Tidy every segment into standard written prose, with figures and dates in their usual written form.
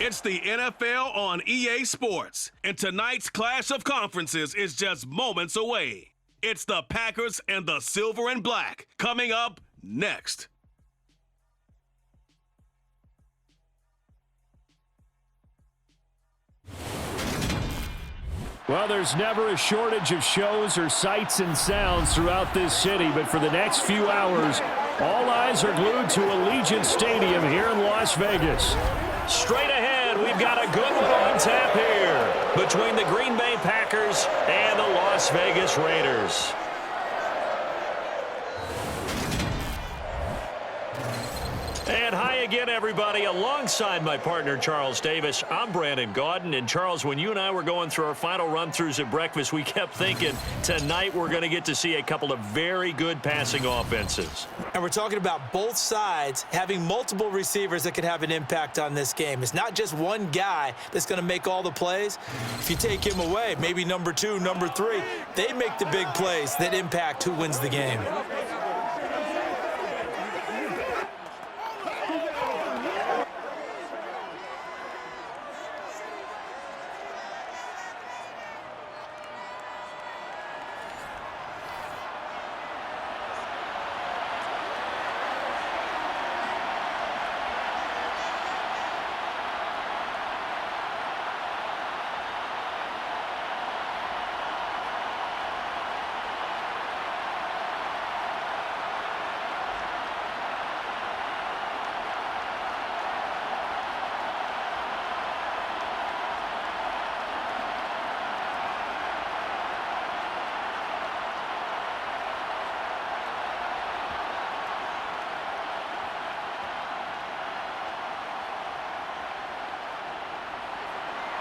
It's the NFL on EA Sports, and tonight's clash of conferences is just moments away. It's the Packers and the Silver and Black coming up next. Well, there's never a shortage of shows or sights and sounds throughout this city, but for the next few hours, all eyes are glued to Allegiant Stadium here in Las Vegas. Straight ahead, we've got a good one on tap here between the Green Bay Packers and the Las Vegas Raiders. And hi again, everybody. Alongside my partner, Charles Davis, I'm Brandon Gaudin. And, Charles, when you and I were going through our final run-throughs at breakfast, we kept thinking tonight we're going to get to see a couple of very good passing offenses. And we're talking about both sides having multiple receivers that can have an impact on this game. It's not just one guy that's going to make all the plays. If you take him away, maybe number 2, number 3, they make the big plays that impact who wins the game.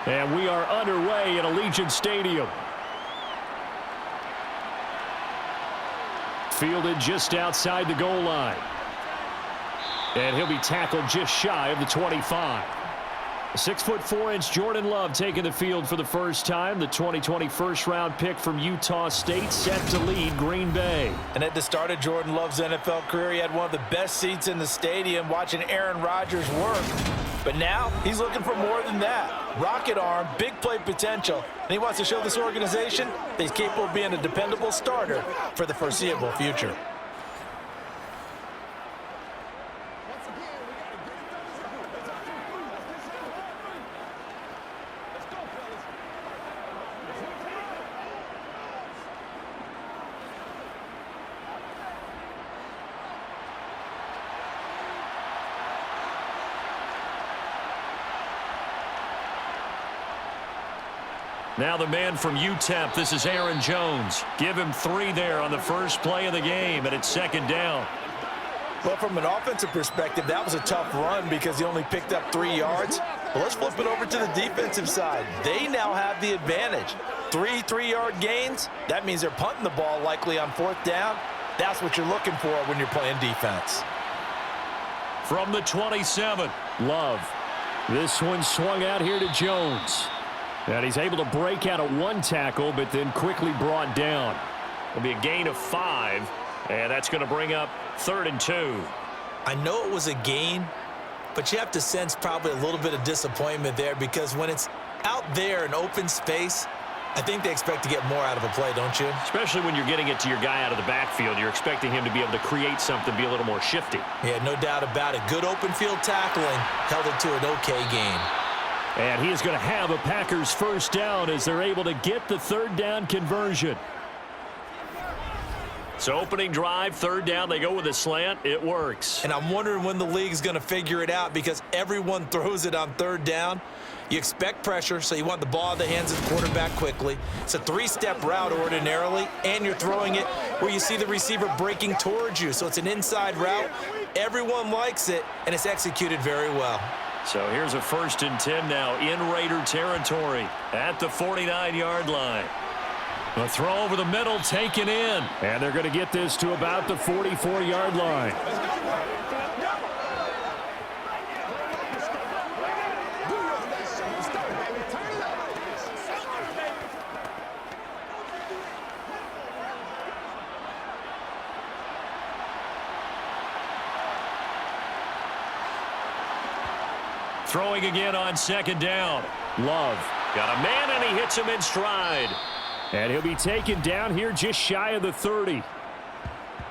And we are underway at Allegiant Stadium. Fielded just outside the goal line. And he'll be tackled just shy of the 25. 6'4" Jordan Love taking the field for the first time. The 2020 first-round pick from Utah State set to lead Green Bay. And at the start of Jordan Love's NFL career, he had one of the best seats in the stadium watching Aaron Rodgers work. But now he's looking for more than that. Rocket arm, big play potential, and he wants to show this organization that he's capable of being a dependable starter for the foreseeable future. Now the man from UTEP, this is Aaron Jones. Give him 3 there on the first play of the game, and it's second down. Well, from an offensive perspective, that was a tough run because he only picked up 3 yards. But let's flip it over to the defensive side. They now have the advantage. 3 3-yard gains, that means they're punting the ball likely on 4th down. That's what you're looking for when you're playing defense. From the 27, Love. This one swung out here to Jones. And he's able to break out of 1 tackle, but then quickly brought down. It'll be a gain of 5, and that's going to bring up 3rd and 2. I know it was a gain, but you have to sense probably a little bit of disappointment there because when it's out there in open space, I think they expect to get more out of a play, don't you? Especially when you're getting it to your guy out of the backfield. You're expecting him to be able to create something, be a little more shifty. Yeah, no doubt about it. Good open field tackling held it to an okay gain. And he is going to have a Packers first down as they're able to get the 3rd down conversion. So opening drive, 3rd down, they go with a slant. It works. And I'm wondering when the league's going to figure it out because everyone throws it on 3rd down. You expect pressure, so you want the ball in the hands of the quarterback quickly. It's a 3-step route ordinarily, and you're throwing it where you see the receiver breaking towards you. So it's an inside route. Everyone likes it, and it's executed very well. So here's a 1st and 10 now in Raider territory at the 49-yard line. A throw over the middle taken in. And they're going to get this to about the 44-yard line. Throwing again on second down. Love got a man, and he hits him in stride. And he'll be taken down here just shy of the 30. Well,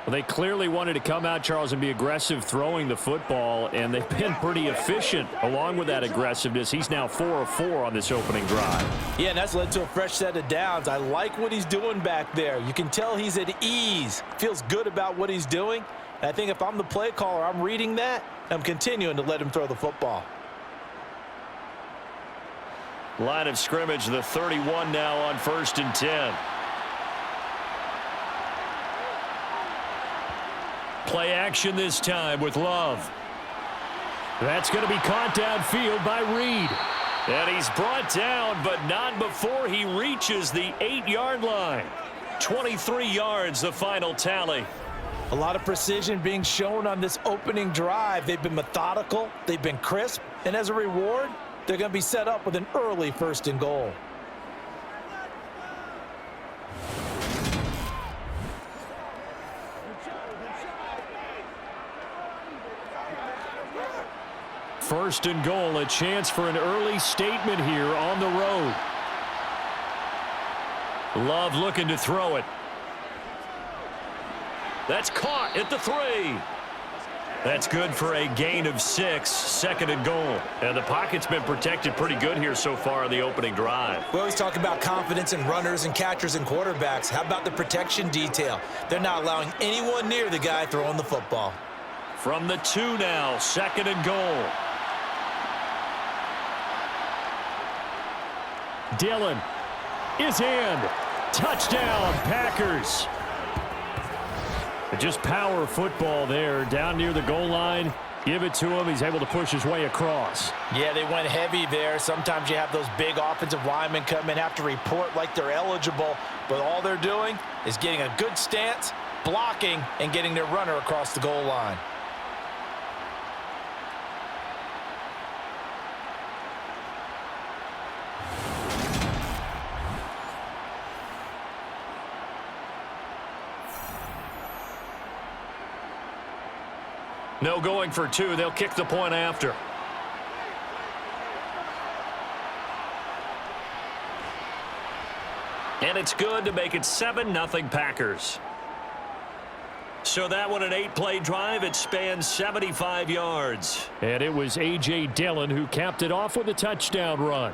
they clearly wanted to come out, Charles, and be aggressive throwing the football, and they've been pretty efficient along with that aggressiveness. He's now 4 of 4 on this opening drive. Yeah, and that's led to a fresh set of downs. I like what he's doing back there. You can tell he's at ease, feels good about what he's doing. And I think if I'm the play caller, I'm reading that, I'm continuing to let him throw the football. Line of scrimmage, the 31 now on 1st and 10. Play action this time with Love. That's going to be caught downfield by Reed. And he's brought down, but not before he reaches the 8-yard line. 23 yards, the final tally. A lot of precision being shown on this opening drive. They've been methodical, they've been crisp, and as a reward, they're going to be set up with an early 1st and goal. First and goal, a chance for an early statement here on the road. Love looking to throw it. That's caught at the 3. That's good for a gain of 6, 2nd and goal. And the pocket's been protected pretty good here so far in the opening drive. We always talk about confidence in runners and catchers and quarterbacks. How about the protection detail? They're not allowing anyone near the guy throwing the football. From the 2 now, 2nd and goal. Dillon is in. Touchdown, Packers. Just power football there down near the goal line. Give it to him. He's able to push his way across. Yeah, they went heavy there. Sometimes you have those big offensive linemen come in, have to report like they're eligible, but all they're doing is getting a good stance, blocking, and getting their runner across the goal line. No going for 2. They'll kick the point after. And it's good to make it 7-0 Packers. So that one, an 8-play drive. It spans 75 yards. And it was A.J. Dillon who capped it off with a touchdown run.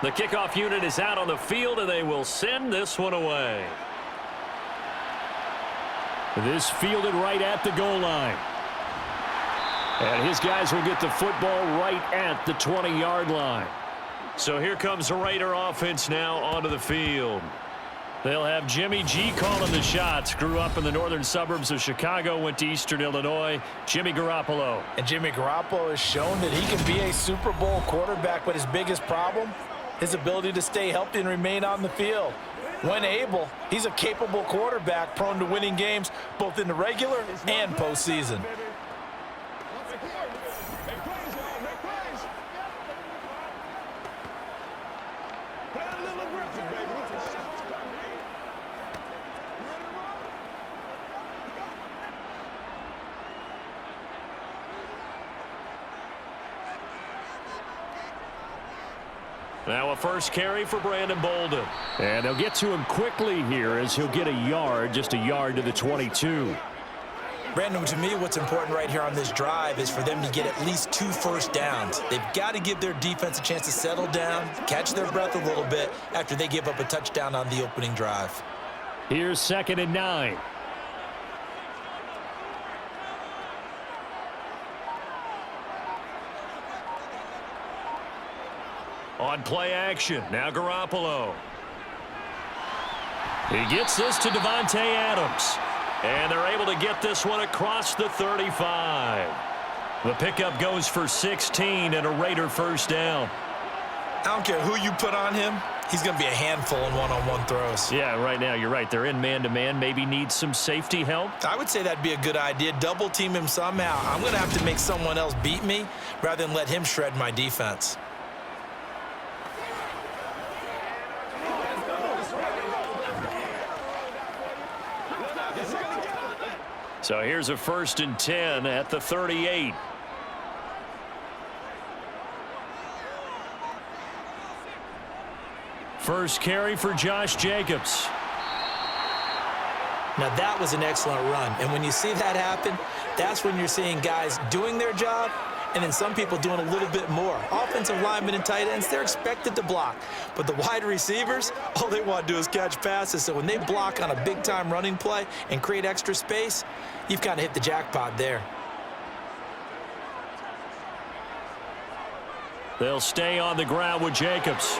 The kickoff unit is out on the field, and they will send this one away. This fielded right at the goal line. And his guys will get the football right at the 20-yard line. So here comes the Raider offense now onto the field. They'll have Jimmy G calling the shots. Grew up in the northern suburbs of Chicago, went to Eastern Illinois. Jimmy Garoppolo. And Jimmy Garoppolo has shown that he can be a Super Bowl quarterback, but his biggest problem, his ability to stay healthy and remain on the field. When able, he's a capable quarterback prone to winning games both in the regular and postseason. Now a first carry for Brandon Bolden. And they'll get to him quickly here as he'll get a yard, just a yard to the 22. Brandon, to me, what's important right here on this drive is for them to get at least 2 first downs. They've got to give their defense a chance to settle down, catch their breath a little bit after they give up a touchdown on the opening drive. Here's 2nd and 9. On play action, now Garoppolo. He gets this to Devontae Adams. And they're able to get this one across the 35. The pickup goes for 16 and a Raider first down. I don't care who you put on him. He's going to be a handful in one-on-one throws. Yeah, right now, you're right. They're in man-to-man. Maybe need some safety help. I would say that'd be a good idea. Double team him somehow. I'm going to have to make someone else beat me rather than let him shred my defense. So here's a 1st and 10 at the 38. First carry for Josh Jacobs. Now that was an excellent run. And when you see that happen, that's when you're seeing guys doing their job and then some people doing a little bit more. Offensive linemen and tight ends, they're expected to block. But the wide receivers, all they want to do is catch passes. So when they block on a big-time running play and create extra space, you've kind of hit the jackpot there. They'll stay on the ground with Jacobs.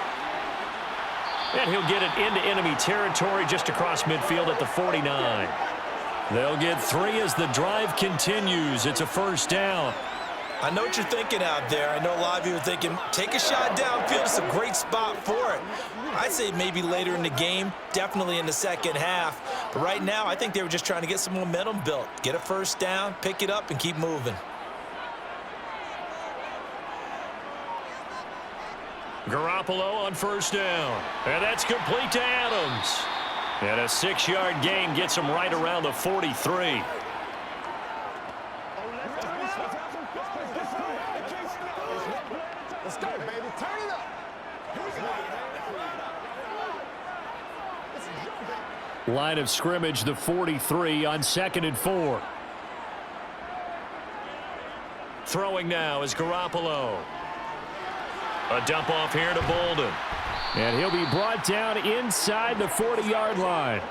And he'll get it into enemy territory just across midfield at the 49. They'll get 3 as the drive continues. It's a first down. I know what you're thinking out there. I know a lot of you are thinking, take a shot downfield. It's a great spot for it. I'd say maybe later in the game, definitely in the second half. But right now, I think they were just trying to get some momentum built. Get a first down, pick it up, and keep moving. Garoppolo on first down. And that's complete to Adams. And a 6-yard gain gets him right around the 43. Let's go, baby. Turn it up. Line of scrimmage, the 43 on 2nd and 4. Throwing now is Garoppolo. A dump off here to Bolden. And he'll be brought down inside the 40-yard line.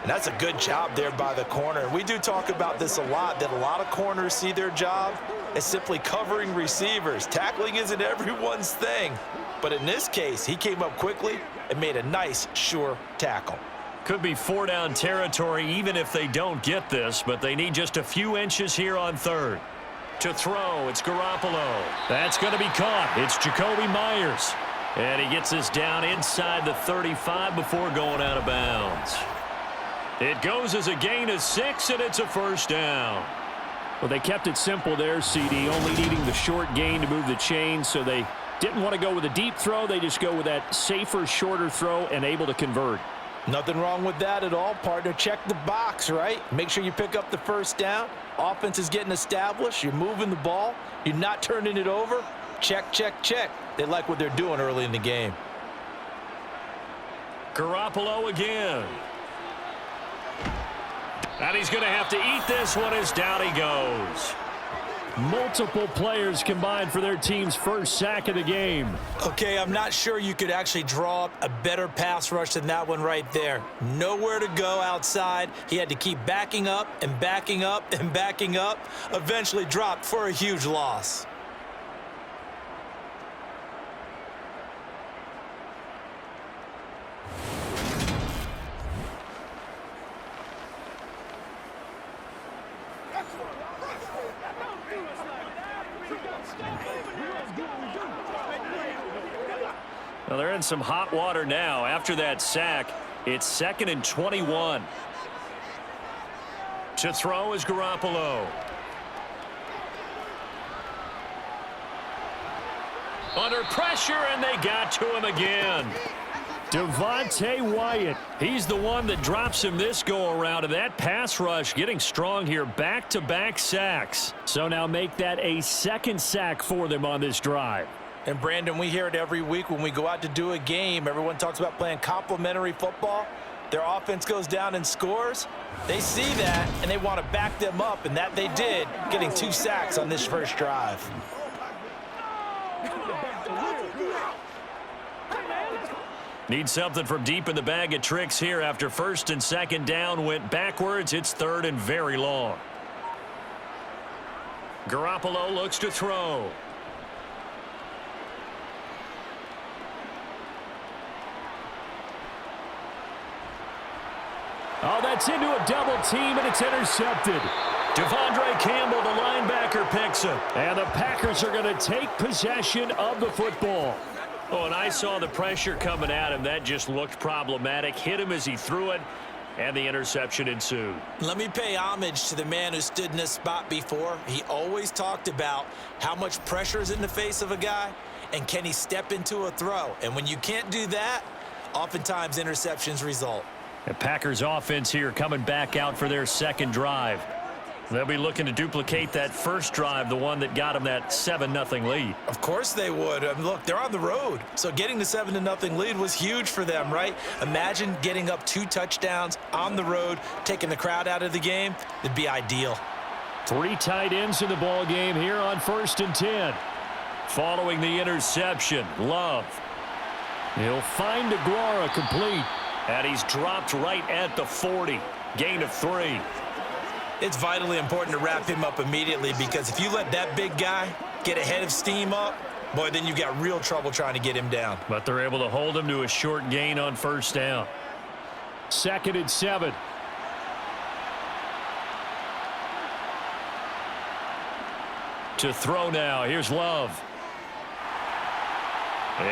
And that's a good job there by the corner. We do talk about this a lot, that a lot of corners see their job as simply covering receivers. Tackling isn't everyone's thing. But in this case, he came up quickly and made a nice, sure tackle. Could be 4-down territory even if they don't get this, but they need just a few inches here on 3rd. To throw, it's Garoppolo. That's going to be caught. It's Jacoby Myers. And he gets this down inside the 35 before going out of bounds. It goes as a gain of 6, and it's a first down. Well, they kept it simple there, CD, only needing the short gain to move the chain, so they didn't want to go with a deep throw. They just go with that safer, shorter throw and able to convert. Nothing wrong with that at all, partner. Check the box, right? Make sure you pick up the first down. Offense is getting established. You're moving the ball. You're not turning it over. Check, check, check. They like what they're doing early in the game. Garoppolo again. And he's going to have to eat this one as down he goes. Multiple players combined for their team's first sack of the game. Okay, I'm not sure you could actually draw up a better pass rush than that one right there. Nowhere to go outside. He had to keep backing up and backing up and backing up. Eventually dropped for a huge loss. Well, they're in some hot water now. After that sack, it's 2nd and 21. To throw is Garoppolo. Under pressure, and they got to him again. Devontae Wyatt, he's the one that drops him this go-around, and that pass rush getting strong here, back-to-back sacks. So now make that a 2nd sack for them on this drive. And, Brandon, we hear it every week when we go out to do a game. Everyone talks about playing complementary football. Their offense goes down and scores. They see that, and they want to back them up, and that they did, getting 2 sacks on this first drive. Need something from deep in the bag of tricks here after 1st and 2nd down went backwards. It's 3rd and very long. Garoppolo looks to throw. Oh, that's into a double team, and it's intercepted. Devondre Campbell, the linebacker, picks him. And the Packers are going to take possession of the football. Oh, and I saw the pressure coming at him. That just looked problematic. Hit him as he threw it, and the interception ensued. Let me pay homage to the man who stood in this spot before. He always talked about how much pressure is in the face of a guy, and can he step into a throw. And when you can't do that, oftentimes interceptions result. The Packers offense here coming back out for their second drive. They'll be looking to duplicate that first drive, the one that got them that 7-0 lead. Of course they would. I mean, look, they're on the road. So getting the 7-0 lead was huge for them, right? Imagine getting up 2 touchdowns on the road, taking the crowd out of the game. It'd be ideal. 3 tight ends in the ball game here on 1st and 10. Following the interception, Love. He'll find Aguara complete. And he's dropped right at the 40. Gain of 3. It's vitally important to wrap him up immediately, because if you let that big guy get ahead of steam up, boy, then you've got real trouble trying to get him down. But they're able to hold him to a short gain on 1st down. 2nd and 7. To throw now. Here's Love.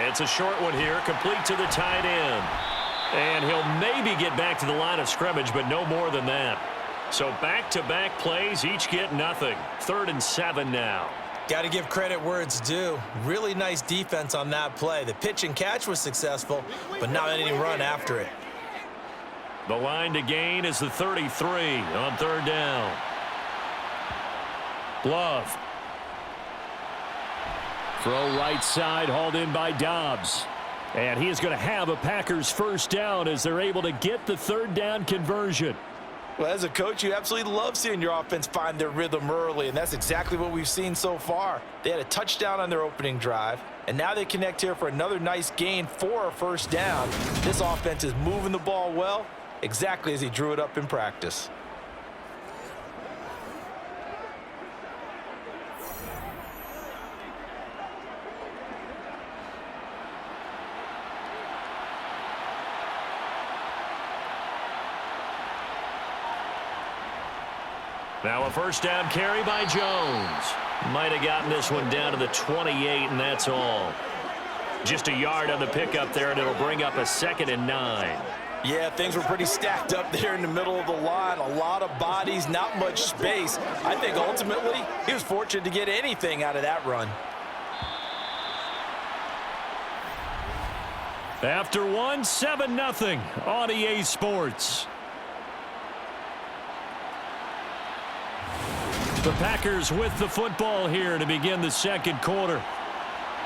It's a short one here, complete to the tight end. And he'll maybe get back to the line of scrimmage, but no more than that. So back-to-back plays, each get nothing. 3rd and 7 now. Got to give credit where it's due. Really nice defense on that play. The pitch and catch was successful, but not any run after it. The line to gain is the 33 on 3rd down. Love. Throw right side, hauled in by Dobbs. And he is going to have a Packers 1st down as they're able to get the 3rd down conversion. Well, as a coach, you absolutely love seeing your offense find their rhythm early, and that's exactly what we've seen so far. They had a touchdown on their opening drive, and now they connect here for another nice gain for a 1st down. This offense is moving the ball well, exactly as he drew it up in practice. Now a 1st down carry by Jones. Might have gotten this one down to the 28, and that's all. Just a yard on the pickup there, and it'll bring up a 2nd and 9. Yeah, things were pretty stacked up there in the middle of the line. A lot of bodies, not much space. I think ultimately he was fortunate to get anything out of that run. After 1, 7-0 on EA Sports. The Packers with the football here to begin the 2nd quarter,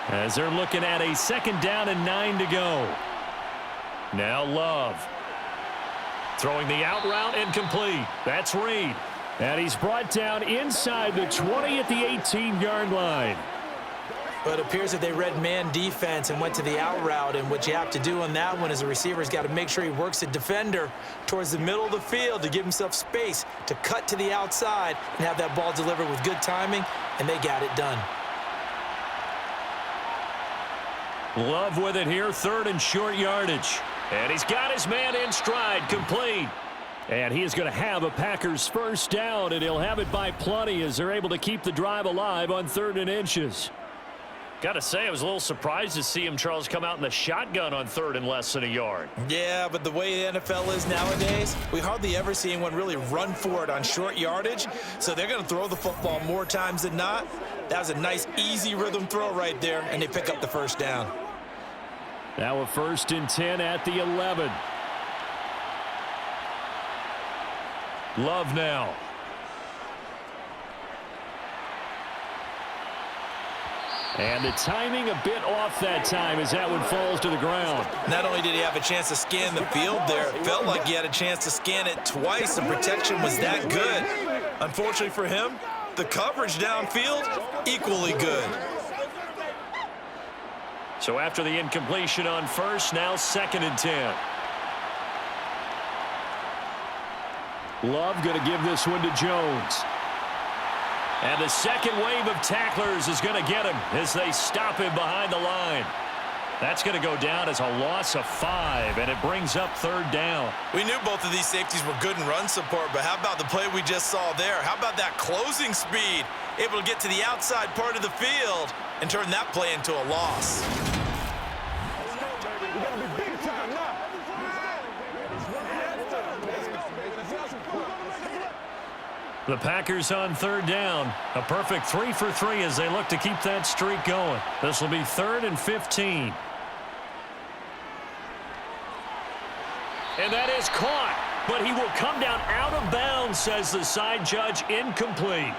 as they're looking at a 2nd down and 9 to go. Now Love. Throwing the out route incomplete. That's Reed. And he's brought down inside the 20 at the 18-yard line. But it appears that they read man defense and went to the out route, and what you have to do on that one is the receiver's got to make sure he works the defender towards the middle of the field to give himself space to cut to the outside and have that ball delivered with good timing, and they got it done. Love with it here, 3rd and short yardage. And he's got his man in stride, complete. And he is going to have a Packers 1st down, and he'll have it by plenty as they're able to keep the drive alive on 3rd and inches. Got to say, I was a little surprised to see him, Charles, come out in the shotgun on 3rd and less than a yard. Yeah, but the way the NFL is nowadays, we hardly ever see anyone really run for it on short yardage. So they're going to throw the football more times than not. That was a nice, easy rhythm throw right there, and they pick up the 1st down. Now a 1st and 10 at the 11. Love now. And the timing a bit off that time as that one falls to the ground. Not only did he have a chance to scan the field there, it felt like he had a chance to scan it twice. The protection was that good. Unfortunately for him, the coverage downfield, equally good. So after the incompletion on 1st, now 2nd and 10. Love going to give this one to Jones. And the second wave of tacklers is going to get him as they stop him behind the line. That's going to go down as a loss of 5, and it brings up 3rd down. We knew both of these safeties were good in run support, but how about the play we just saw there? How about that closing speed? Able to get to the outside part of the field and turn that play into a loss. The Packers on 3rd down. A perfect 3 for 3 as they look to keep that streak going. This will be 3rd and 15. And that is caught, but he will come down out of bounds, says the side judge, incomplete.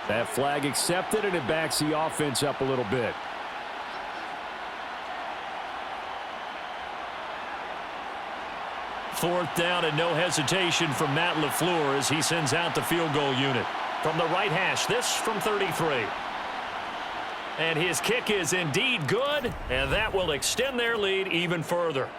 That flag accepted, and it backs the offense up a little bit. Fourth down and no hesitation from Matt LaFleur as he sends out the field goal unit. From the right hash, this from 33. And his kick is indeed good, and that will extend their lead even further.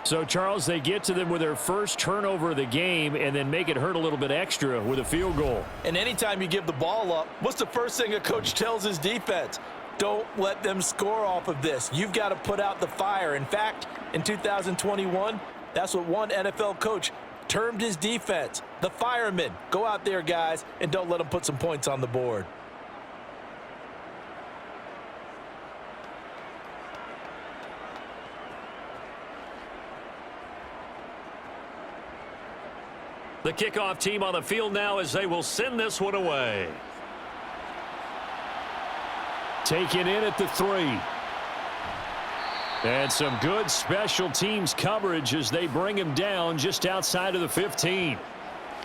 So, Charles, they get to them with their first turnover of the game and then make it hurt a little bit extra with a field goal. And anytime you give the ball up, what's the first thing a coach tells his defense? Don't let them score off of this. You've got to put out the fire. In fact, in 2021, that's what one NFL coach termed his defense, the firemen. Go out there, guys, and don't let them put some points on the board. The kickoff team on the field now as they will send this one away. Taken in at the 3. And some good special teams coverage as they bring him down just outside of the 15.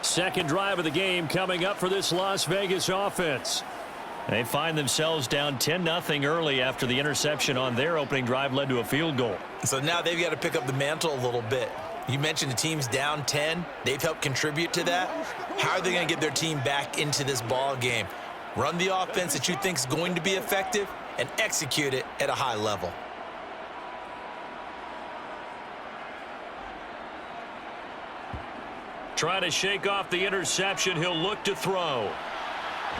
Second drive of the game coming up for this Las Vegas offense. They find themselves down 10-0 early after the interception on their opening drive led to a field goal. So now they've got to pick up the mantle a little bit. You mentioned the team's down 10. They've helped contribute to that. How are they going to get their team back into this ball game? Run the offense that you think is going to be effective and execute it at a high level. Trying to shake off the interception. He'll look to throw.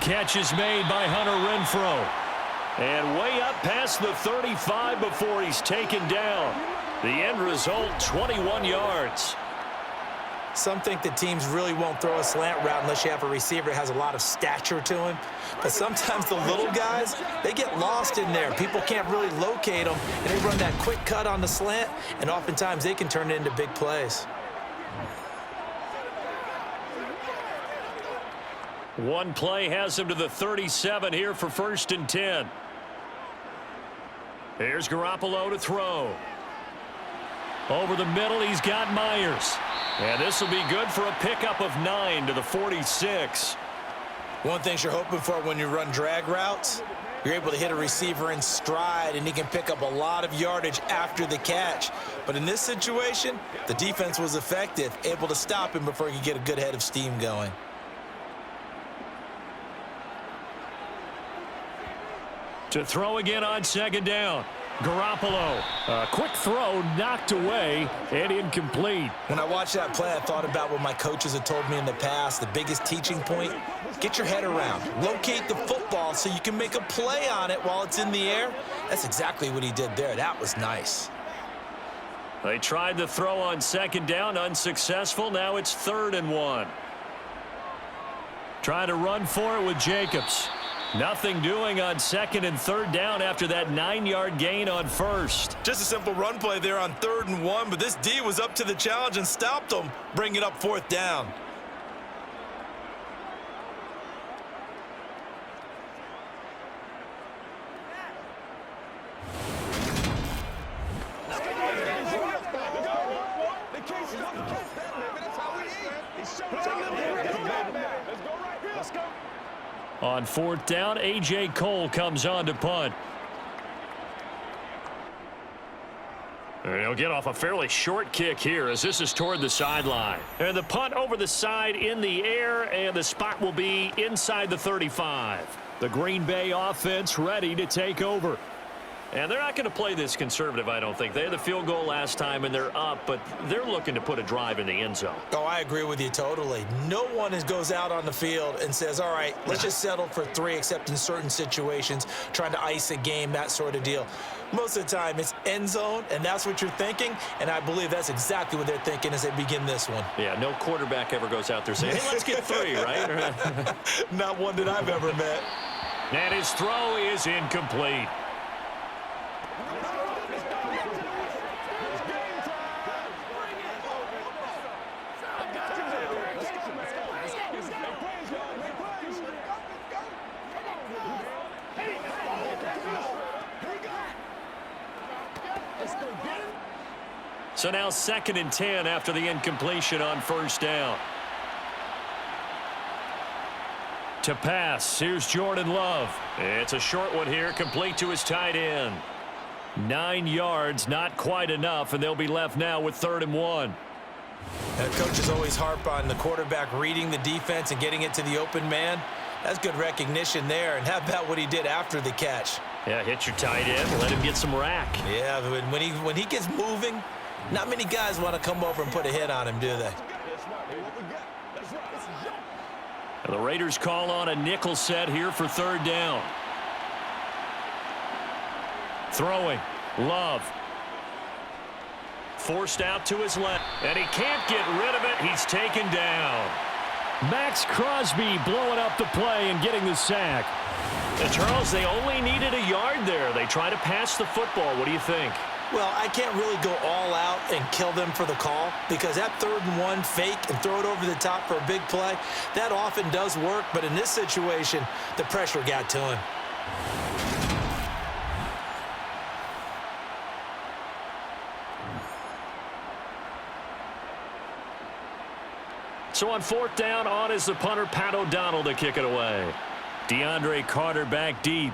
Catch is made by Hunter Renfrow. And way up past the 35 before he's taken down. The end result, 21 yards. Some think that teams really won't throw a slant route unless you have a receiver that has a lot of stature to him. But sometimes the little guys, they get lost in there. People can't really locate them, and they run that quick cut on the slant, and oftentimes they can turn it into big plays. One play has him to the 37 here for 1st and 10. Here's Garoppolo to throw. Over the middle, he's got Myers. And this will be good for a pickup of 9 to the 46. One thing you're hoping for when you run drag routes, you're able to hit a receiver in stride, and he can pick up a lot of yardage after the catch. But in this situation, the defense was effective, able to stop him before he could get a good head of steam going. To throw again on 2nd down. Garoppolo. A quick throw knocked away and incomplete. When I watched that play, I thought about what my coaches had told me in the past. The biggest teaching point, get your head around. Locate the football so you can make a play on it while it's in the air. That's exactly what he did there. That was nice. They tried the throw on 2nd down, unsuccessful. Now it's 3rd and 1. Trying to run for it with Jacobs. Nothing doing on 2nd and 3rd down after that 9-yard gain on 1st. Just a simple run play there on 3rd and 1, but this D was up to the challenge and stopped them, bringing up 4th down. On 4th down, A.J. Cole comes on to punt. And he'll get off a fairly short kick here as this is toward the sideline. And the punt over the side in the air, and the spot will be inside the 35. The Green Bay offense ready to take over. And they're not going to play this conservative, I don't think. They had the field goal last time, and they're up, but they're looking to put a drive in the end zone. Oh, I agree with you totally. No one goes out on the field and says, all right, let's just settle for 3, except in certain situations, trying to ice a game, that sort of deal. Most of the time, it's end zone, and that's what you're thinking, and I believe that's exactly what they're thinking as they begin this one. Yeah, no quarterback ever goes out there saying, hey, let's get 3, right? Not one that I've ever met. And his throw is incomplete. So now 2nd and 10 after the incompletion on 1st down. To pass, here's Jordan Love. It's a short one here, complete to his tight end. 9 yards, not quite enough, and they'll be left now with 3rd and 1. Coaches always harp on the quarterback reading the defense and getting it to the open man. That's good recognition there. And how about what he did after the catch? Yeah, hit your tight end, let him get some rack. Yeah, when he gets moving, not many guys want to come over and put a hit on him, do they? And the Raiders call on a nickel set here for 3rd down. Throwing, Love. Forced out to his left, and he can't get rid of it. He's taken down. Max Crosby blowing up the play and getting the sack. And Charles, they only needed a yard there. They try to pass the football. What do you think? Well, I can't really go all out and kill them for the call because that 3rd and 1 fake and throw it over the top for a big play, that often does work. But in this situation, the pressure got to him. So on 4th down, on is the punter, Pat O'Donnell, to kick it away. DeAndre Carter back deep.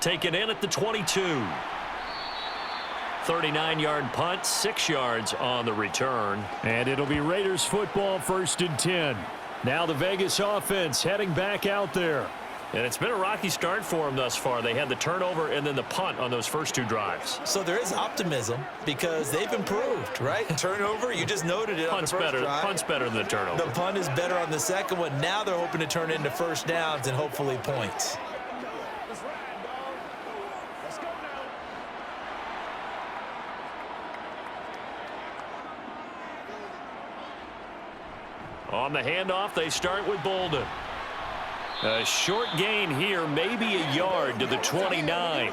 Taken in at the 22. 39-yard punt, 6 yards on the return. And it'll be Raiders football, 1st and 10. Now the Vegas offense heading back out there. And it's been a rocky start for them thus far. They had the turnover and then the punt on those first 2 drives. So there is optimism because they've improved, right? Turnover, you just noted it on the first drive. Punt's better than the turnover. The punt is better on the second one. Now they're hoping to turn it into 1st downs and hopefully points. On the handoff, they start with Bolden. A short gain here, maybe a yard to the 29. I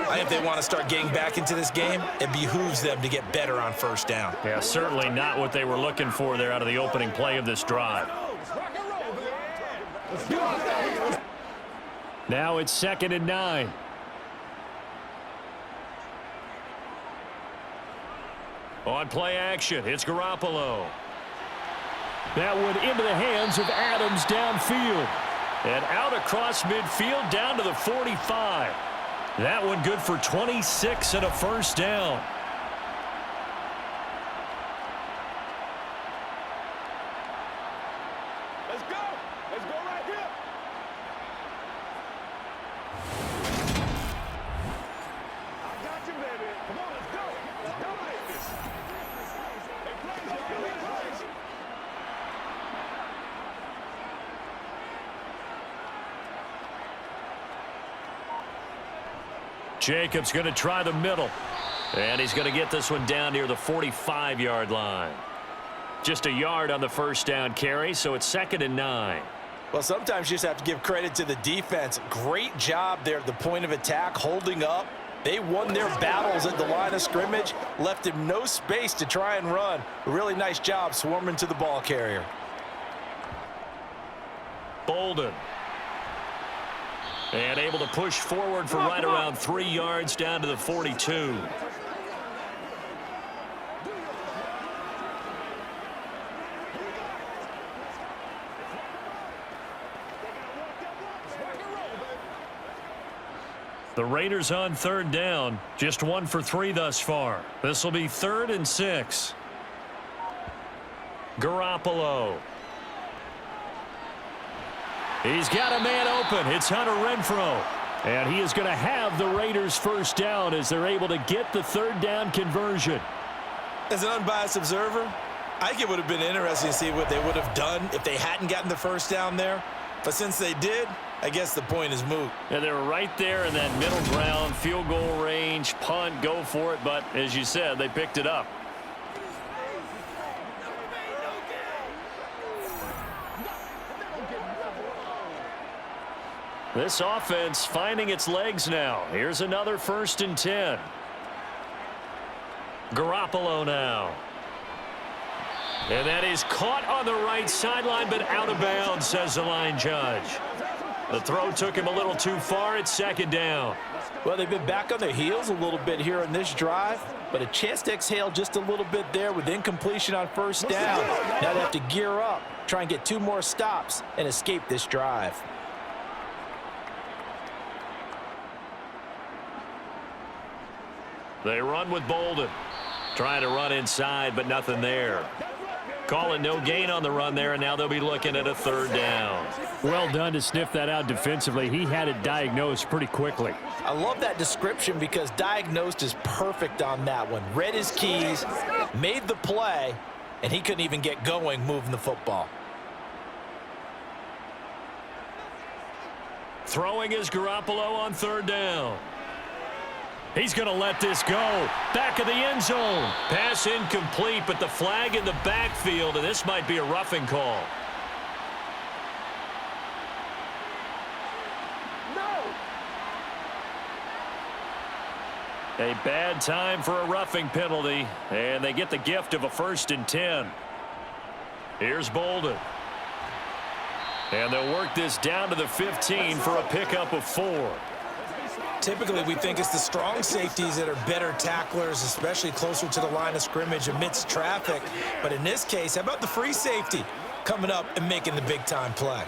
think if they want to start getting back into this game, it behooves them to get better on 1st down. Yeah, certainly not what they were looking for there out of the opening play of this drive. Now it's 2nd and 9. On play action, it's Garoppolo. That one into the hands of Adams downfield. And out across midfield down to the 45. That one good for 26 and a 1st down. Let's go. Let's go right here. I got you, baby. Come on, let's go. Let's dominate this. Hey, play. Jacobs going to try the middle. And he's going to get this one down near the 45-yard line. Just a yard on the 1st down carry, so it's 2nd and 9. Well, sometimes you just have to give credit to the defense. Great job there at the point of attack, holding up. They won their battles at the line of scrimmage, left him no space to try and run. A really nice job swarming to the ball carrier. Bolden. And able to push forward for right around 3 yards down to the 42. The Raiders on 3rd down, just 1 for 3 thus far. This will be 3rd and 6. He's got a man open. It's Hunter Renfrow. And he is going to have the Raiders first down as they're able to get the third down conversion. As an unbiased observer, I think it would have been interesting to see what they would have done if they hadn't gotten the first down there. But since they did, I guess the point is moot. Yeah, they were right there in that middle ground, field goal range, punt, go for it. But as you said, they picked it up. This offense finding its legs now. Here's another 1st and 10. Garoppolo now. And that is caught on the right sideline, but out of bounds, says the line judge. The throw took him a little too far. It's 2nd down. Well, they've been back on their heels a little bit here in this drive, but a chance to exhale just a little bit there with incompletion on 1st down. Now they have to gear up, try and get 2 more stops, and escape this drive. They run with Bolden. Trying to run inside, but nothing there. Calling no gain on the run there, and now they'll be looking at a 3rd down. Well done to sniff that out defensively. He had it diagnosed pretty quickly. I love that description because diagnosed is perfect on that one. Read his keys, made the play, and he couldn't even get going moving the football. Throwing is Garoppolo on 3rd down. He's going to let this go. Back of the end zone. Pass incomplete, but the flag in the backfield, and this might be a roughing call. A bad time for a roughing penalty, and they get the gift of a 1st and 10. Here's Bolden. And they'll work this down to the 15 for a pickup of 4. Typically, we think it's the strong safeties that are better tacklers, especially closer to the line of scrimmage amidst traffic. But in this case, how about the free safety coming up and making the big-time play?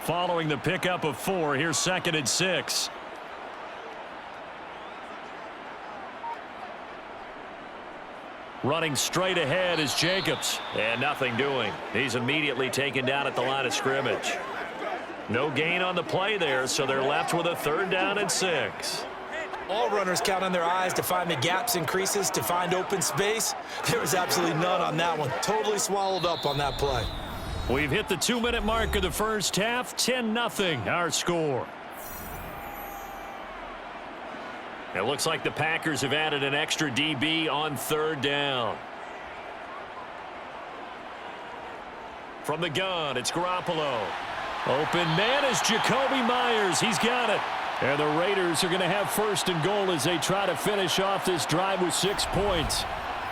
Following the pickup of 4, here's 2nd and 6. Running straight ahead is Jacobs. And nothing doing. He's immediately taken down at the line of scrimmage. No gain on the play there, so they're left with a 3rd down and 6. All runners count on their eyes to find the gaps and creases, to find open space. There was absolutely none on that one. Totally swallowed up on that play. We've hit the 2-minute mark of the first half. 10-0 our score. It looks like the Packers have added an extra DB on 3rd down. From the gun, it's Garoppolo. Open man is Jacoby Myers. He's got it. And the Raiders are going to have 1st and goal as they try to finish off this drive with 6 points.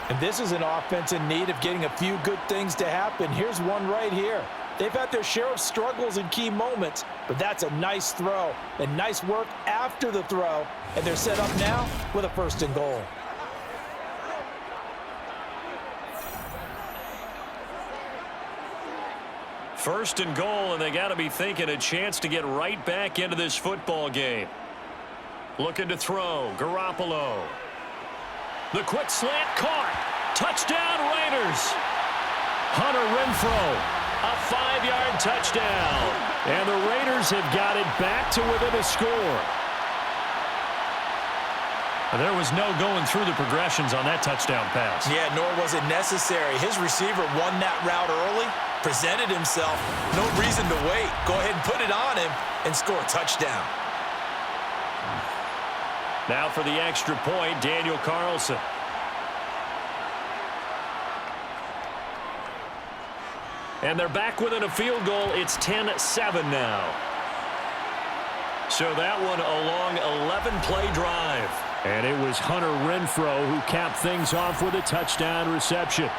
And this is an offense in need of getting a few good things to happen. Here's one right here. They've had their share of struggles in key moments, but that's a nice throw and nice work after the throw. And they're set up now with a 1st and goal. First and goal, and they got to be thinking a chance to get right back into this football game. Looking to throw, Garoppolo. The quick slant caught. Touchdown, Raiders. Hunter Renfrow, a 5-yard touchdown. And the Raiders have got it back to within a score. There was no going through the progressions on that touchdown pass. Yeah, nor was it necessary. His receiver won that route early, presented himself. No reason to wait. Go ahead and put it on him and score a touchdown. Now for the extra point, Daniel Carlson. And they're back within a field goal. It's 10-7 now. So that one a long 11-play drive. And it was Hunter Renfrow who capped things off with a touchdown reception.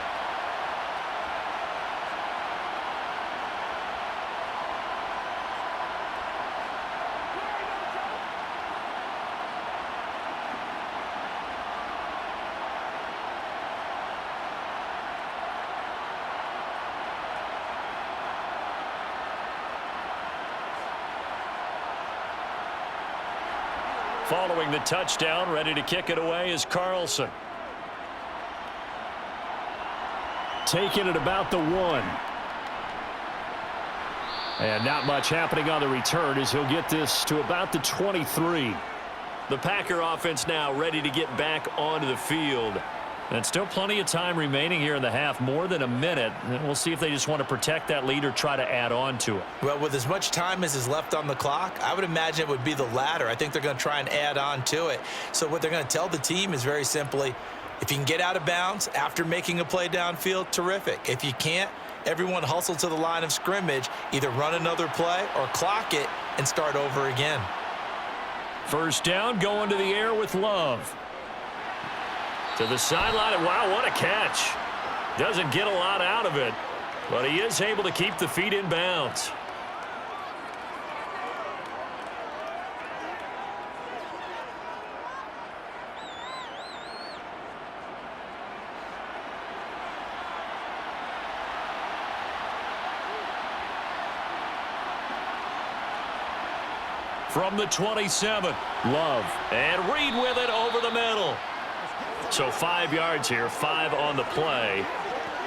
Following the touchdown, ready to kick it away is Carlson. Taking it about the 1. And not much happening on the return as he'll get this to about the 23. The Packer offense now ready to get back onto the field. And still plenty of time remaining here in the half, more than a minute. And we'll see if they just want to protect that lead or try to add on to it. Well, with as much time as is left on the clock, I would imagine it would be the latter. I think they're going to try and add on to it. So what they're going to tell the team is very simply, if you can get out of bounds after making a play downfield, terrific. If you can't, everyone hustle to the line of scrimmage, either run another play or clock it and start over again. First down, going to the air with Love. To the sideline. Wow, what a catch. Doesn't get a lot out of it, but he is able to keep the feet in bounds. From the 27, Love, and Reed with it over the middle. So 5 yards here, 5 on the play,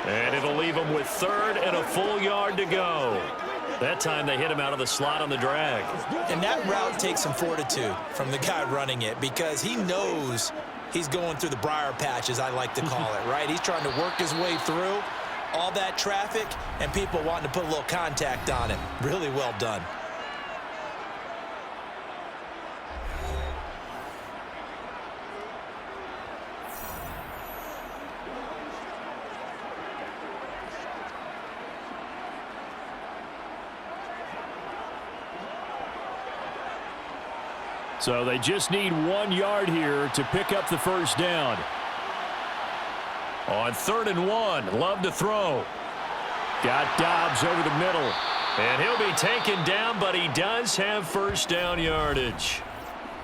and it'll leave him with third and a full yard to go. That time they hit him out of the slot on the drag. And that route takes some fortitude from the guy running it because he knows he's going through the briar patch, as I like to call it, right? He's trying to work his way through all that traffic and people wanting to put a little contact on him. Really well done. So they just need 1 yard here to pick up the first down. On 3rd and 1, Love to throw. Got Dobbs over the middle. And he'll be taken down, but he does have first down yardage.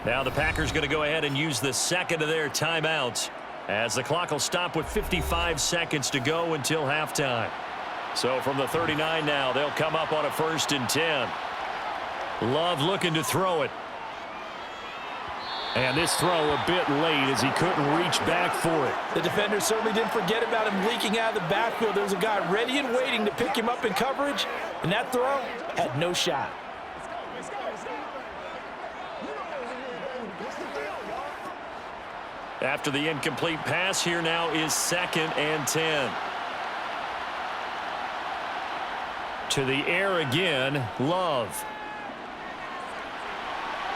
Now the Packers going to go ahead and use the second of their timeouts as the clock will stop with 55 seconds to go until halftime. So from the 39 now, they'll come up on a 1st and 10. Love looking to throw it. And this throw a bit late as he couldn't reach back for it. The defender certainly didn't forget about him leaking out of the backfield. There was a guy ready and waiting to pick him up in coverage, and that throw had no shot. After the incomplete pass, here now is 2nd and 10. To the air again, Love.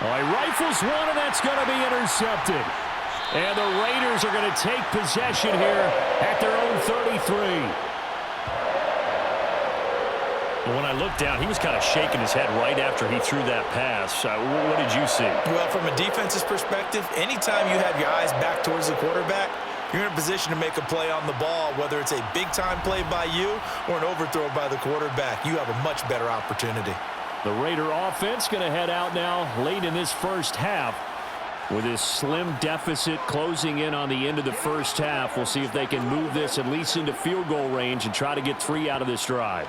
Oh, he rifles one, and that's going to be intercepted. And the Raiders are going to take possession here at their own 33. When I looked down, he was kind of shaking his head right after he threw that pass. What did you see? Well, from a defense's perspective, anytime you have your eyes back towards the quarterback, you're in a position to make a play on the ball, whether it's a big-time play by you or an overthrow by the quarterback. You have a much better opportunity. The Raider offense going to head out now late in this first half with this slim deficit closing in on the end of the first half. We'll see if they can move this at least into field goal range and try to get 3 out of this drive.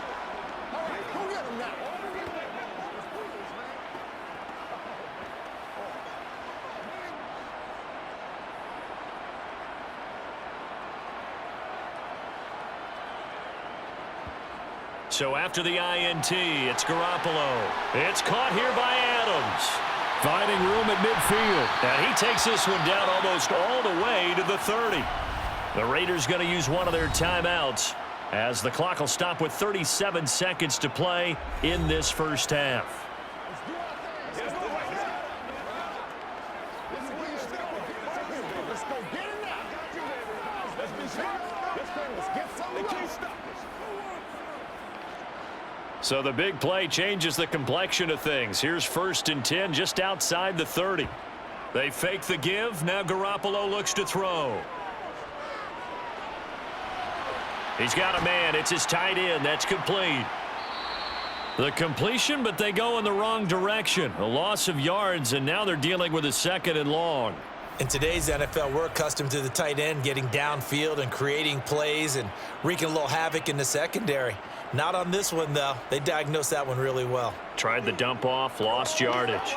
So after the INT, it's Garoppolo. It's caught here by Adams. Finding room at midfield. And he takes this one down almost all the way to the 30. The Raiders going to use one of their timeouts as the clock will stop with 37 seconds to play in this first half. So the big play changes the complexion of things. Here's 1st and 10 just outside the 30. They fake the give. Now Garoppolo looks to throw. He's got a man. It's his tight end. That's complete. The completion, but they go in the wrong direction. A loss of yards, and now they're dealing with a 2nd and long. In today's NFL, we're accustomed to the tight end getting downfield and creating plays and wreaking a little havoc in the secondary. Not on this one, though. They diagnosed that one really well. Tried the dump off, lost yardage.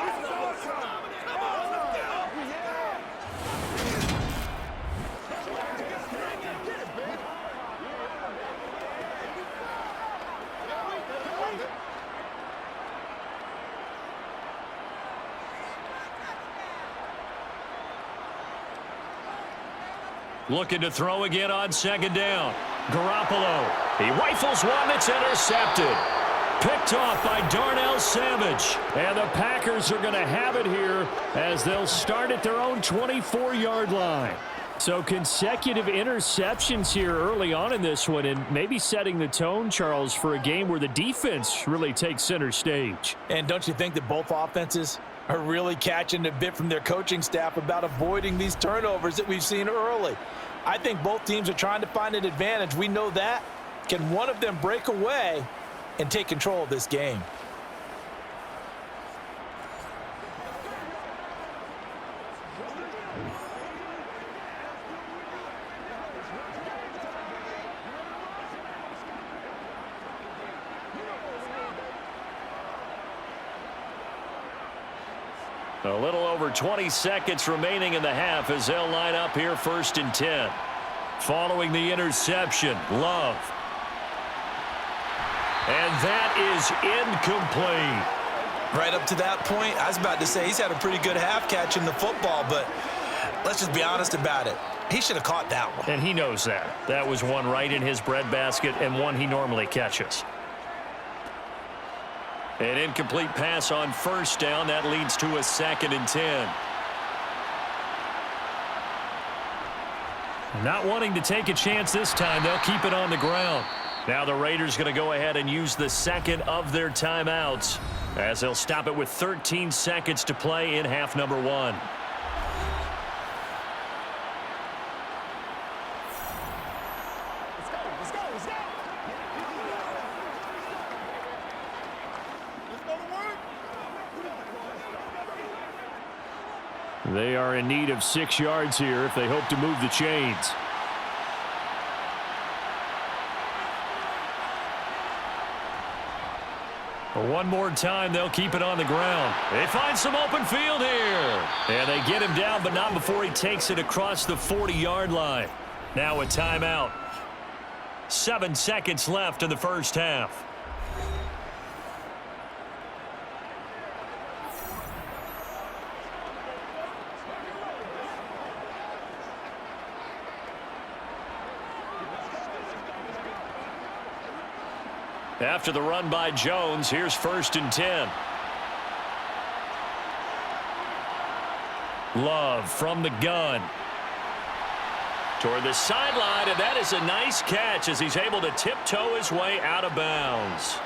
Looking to throw again on second down. Garoppolo. He rifles one that's intercepted. Picked off by Darnell Savage. And the Packers are going to have it here as they'll start at their own 24-yard line. So consecutive interceptions here early on in this one, and maybe setting the tone, Charles, for a game where the defense really takes center stage. And don't you think that both offenses are really catching a bit from their coaching staff about avoiding these turnovers that we've seen early? I think both teams are trying to find an advantage. We know that. Can one of them break away and take control of this game? A little over 20 seconds remaining in the half as they'll line up here 1st and 10. Following the interception, Love. And that is incomplete. Right up to that point, I was about to say he's had a pretty good half catching the football, but let's just be honest about it. He should have caught that one. And he knows that. That was one right in his breadbasket and one he normally catches. An incomplete pass on 1st down. That leads to a 2nd and 10. Not wanting to take a chance this time. They'll keep it on the ground. Now the Raiders going to go ahead and use the second of their timeouts as they'll stop it with 13 seconds to play in half number 1. They are in need of 6 yards here if they hope to move the chains. One more time, they'll keep it on the ground. They find some open field here. And they get him down, but not before he takes it across the 40-yard line. Now a timeout. 7 seconds left in the first half. After the run by Jones, here's 1st and 10. Love from the gun. Toward the sideline, and that is a nice catch as he's able to tiptoe his way out of bounds.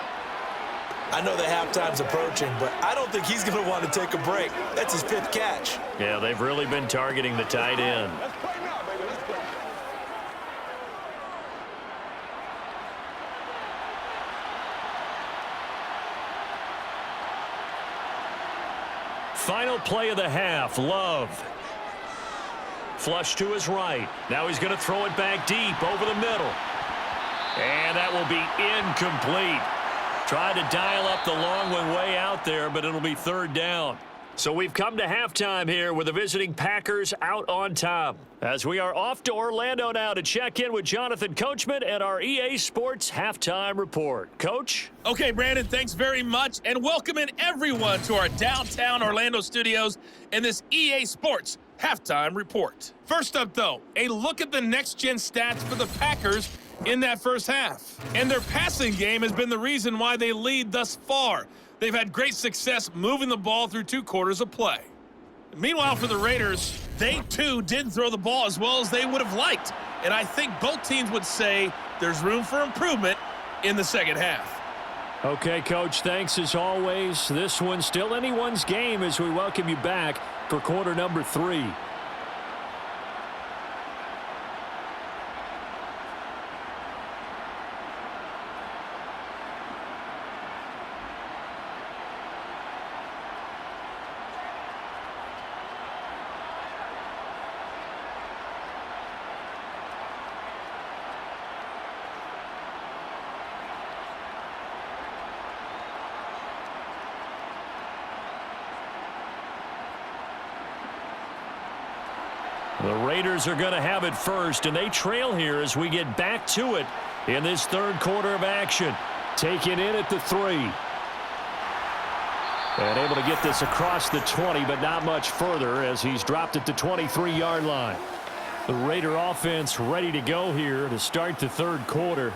I know the halftime's approaching, but I don't think he's going to want to take a break. That's his 5th catch. Yeah, they've really been targeting the tight end. Let's play now, baby. Let's play. Final play of the half, Love. Flush to his right. Now he's going to throw it back deep over the middle. And that will be incomplete. Tried to dial up the long one way out there, but it'll be 3rd down. So we've come to halftime here with the visiting Packers out on top. As we are off to Orlando now to check in with Jonathan Coachman and our EA Sports Halftime Report. Coach? Okay, Brandon, thanks very much, and welcome in everyone to our downtown Orlando studios and this EA Sports Halftime Report. First up, though, a look at the next-gen stats for the Packers in that first half. And their passing game has been the reason why they lead thus far. They've had great success moving the ball through 2 quarters of play. Meanwhile, for the Raiders, they too didn't throw the ball as well as they would have liked. And I think both teams would say there's room for improvement in the second half. Okay, Coach, thanks as always. This one's still anyone's game as we welcome you back for quarter number 3. The Raiders are going to have it first, and they trail here as we get back to it in this 3rd quarter of action. Taken in at the 3. And able to get this across the 20, but not much further as he's dropped at the 23-yard line. The Raider offense ready to go here to start the third quarter.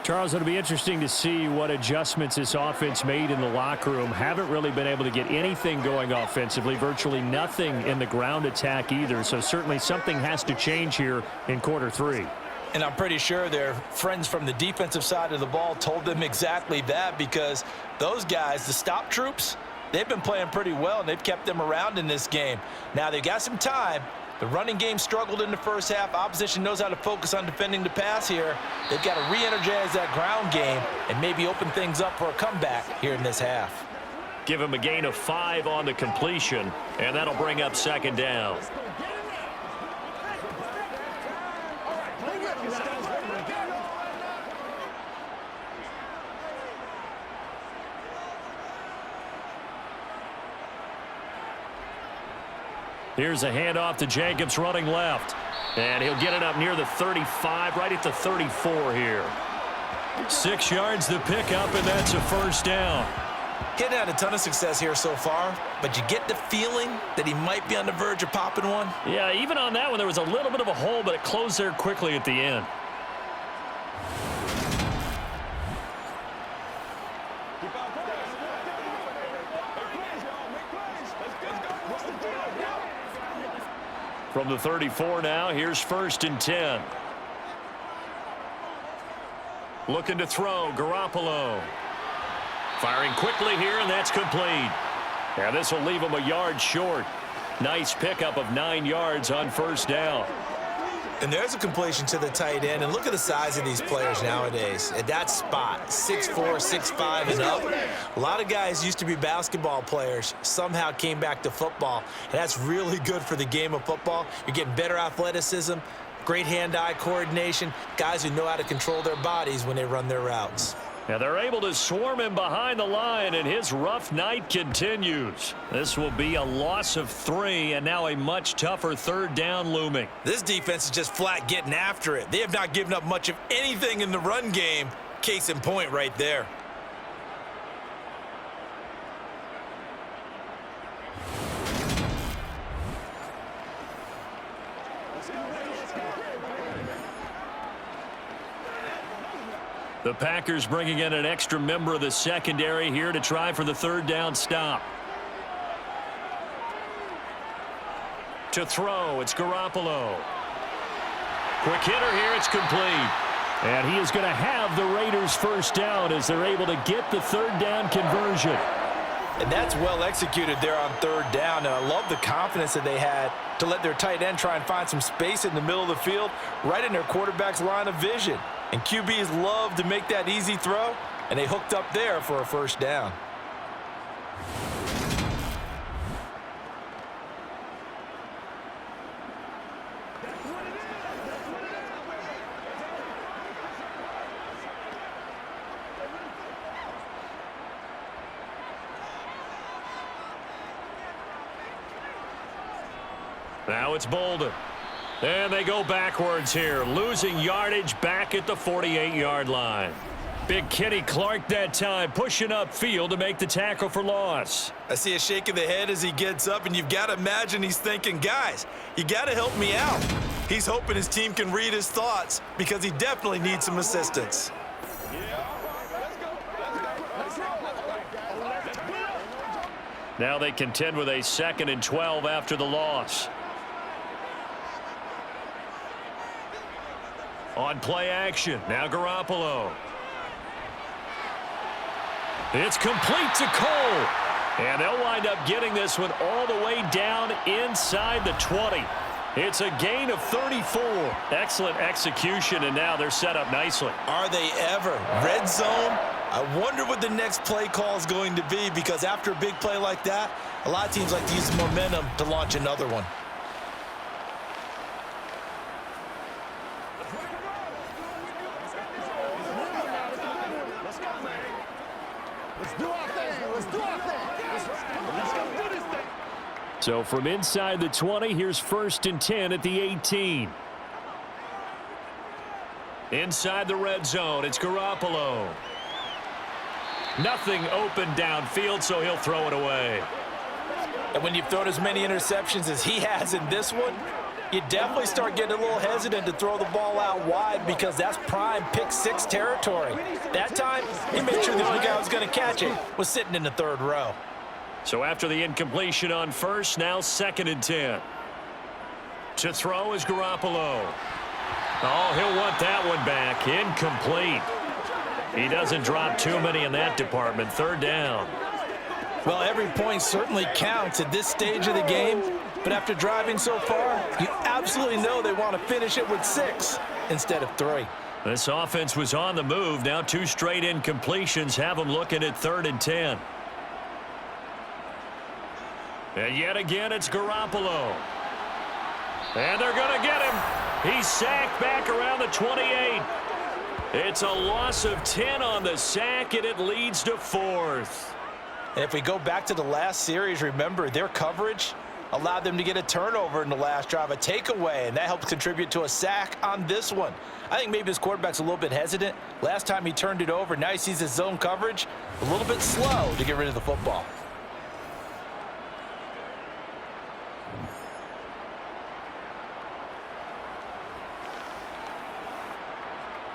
Charles, it'll be interesting to see what adjustments this offense made in the locker room. Haven't really been able to get anything going offensively, virtually nothing in the ground attack either. So certainly something has to change here in quarter three. And I'm pretty sure their friends from the defensive side of the ball told them exactly that, because those guys, the stop troops, they've been playing pretty well, and they've kept them around in this game. Now they've got some time. The running game struggled in the first half. Opposition knows how to focus on defending the pass here. They've got to re-energize that ground game and maybe open things up for a comeback here in this half. Give him a gain of 5 on the completion, and that'll bring up second down. Here's a handoff to Jacobs running left. And he'll get it up near the 35, right at the 34 here. 6 yards the pickup, and that's a first down. Getting had a ton of success here so far, but you get the feeling that he might be on the verge of popping one. Yeah, even on that one, there was a little bit of a hole, but it closed there quickly at the end. From the 34 now, here's 1st and 10. Looking to throw, Garoppolo. Firing quickly here, and that's complete. Yeah, this will leave him a yard short. Nice pickup of 9 yards on first down. And there's a completion to the tight end. And look at the size of these players nowadays. At that spot, 6'4", 6'5", and up. A lot of guys used to be basketball players, somehow came back to football. And that's really good for the game of football. You're getting better athleticism, great hand-eye coordination, guys who know how to control their bodies when they run their routes. Now they're able to swarm him behind the line, and his rough night continues. This will be a loss of 3, and now a much tougher third down looming. This defense is just flat getting after it. They have not given up much of anything in the run game. Case in point right there. The Packers bringing in an extra member of the secondary here to try for the third down stop. To throw, it's Garoppolo. Quick hitter here, it's complete. And he is going to have the Raiders first down as they're able to get the third down conversion. And that's well executed there on third down. And I love the confidence that they had to let their tight end try and find some space in the middle of the field, right in their quarterback's line of vision. And QBs love to make that easy throw, and they hooked up there for a first down. Now it's Bolden. And they go backwards here, losing yardage back at the 48-yard line. Big Kenny Clark that time, pushing upfield to make the tackle for loss. I see a shake of the head as he gets up, and you've got to imagine he's thinking, guys, you got to help me out. He's hoping his team can read his thoughts because he definitely needs some assistance. Now they contend with a 2nd and 12 after the loss. On play action, now Garoppolo. It's complete to Cole. And they'll wind up getting this one all the way down inside the 20. It's a gain of 34. Excellent execution, and now they're set up nicely. Are they ever? Red zone? I wonder what the next play call is going to be, because after a big play like that, a lot of teams like to use the momentum to launch another one. So from inside the 20, here's 1st and 10 at the 18. Inside the red zone, it's Garoppolo. Nothing open downfield, so he'll throw it away. And when you've thrown as many interceptions as he has in this one, You definitely start getting a little hesitant to throw the ball out wide because that's prime pick six territory. That time, he made sure the only guy who was going to catch it was sitting in the third row. So after the incompletion on first, now 2nd and 10. To throw is Garoppolo. Oh, he'll want that one back. Incomplete. He doesn't drop too many in that department. 3rd down. Well, every point certainly counts at this stage of the game, but after driving so far, you absolutely know they want to finish it with 6 instead of 3. This offense was on the move. Now 2 straight incompletions have them looking at 3rd and 10. And yet again, it's Garoppolo. And they're going to get him. He's sacked back around the 28. It's a loss of 10 on the sack, and it leads to 4th. And if we go back to the last series, remember, their coverage allowed them to get a turnover in the last drive, a takeaway, and that helps contribute to a sack on this one. I think maybe his quarterback's a little bit hesitant. Last time he turned it over, now he sees his zone coverage a little bit slow to get rid of the football.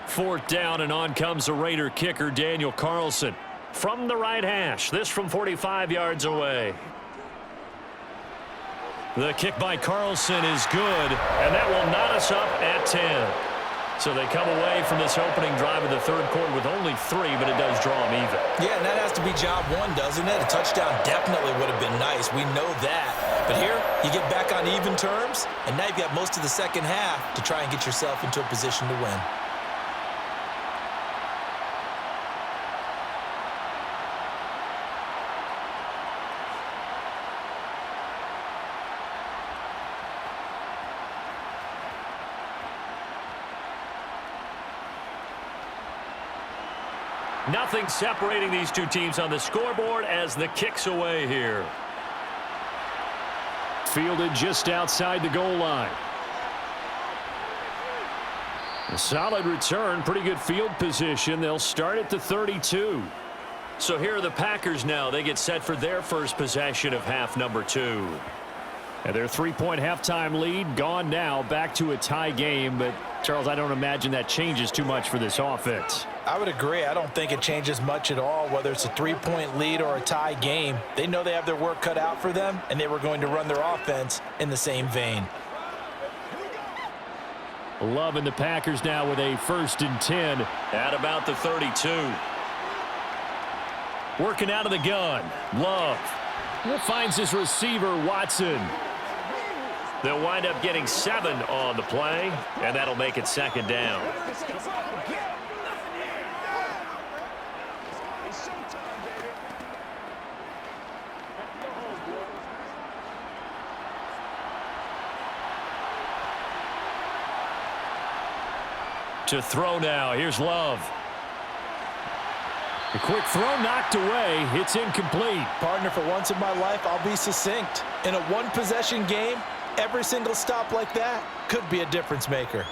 Fourth down, and on comes the Raider kicker, Daniel Carlson. From the right hash, this from 45 yards away. The kick by Carlson is good, and that will knot us up at 10. So they come away from this opening drive of the 3rd quarter with only 3, but it does draw them even. Yeah, and that has to be job 1, doesn't it? A touchdown definitely would have been nice. We know that. But here, you get back on even terms, and now you've got most of the second half to try and get yourself into a position to win. Nothing separating these two teams on the scoreboard as the kick's away here. Fielded just outside the goal line. A solid return, pretty good field position. They'll start at the 32. So here are the Packers now. They get set for their first possession of half number 2. And their 3-point halftime lead gone now, back to a tie game. But, Charles, I don't imagine that changes too much for this offense. I would agree. I don't think it changes much at all, whether it's a 3-point lead or a tie game. They know they have their work cut out for them, and they were going to run their offense in the same vein. Love and the Packers now with a 1st and 10. At about the 32. Working out of the gun. Love. Finds his receiver, Watson. They'll wind up getting 7 on the play, and that'll make it 2nd down. To throw now. Here's Love. A quick throw knocked away. It's incomplete. Partner, for once in my life, I'll be succinct. In a one-possession game, every single stop like that could be a difference maker.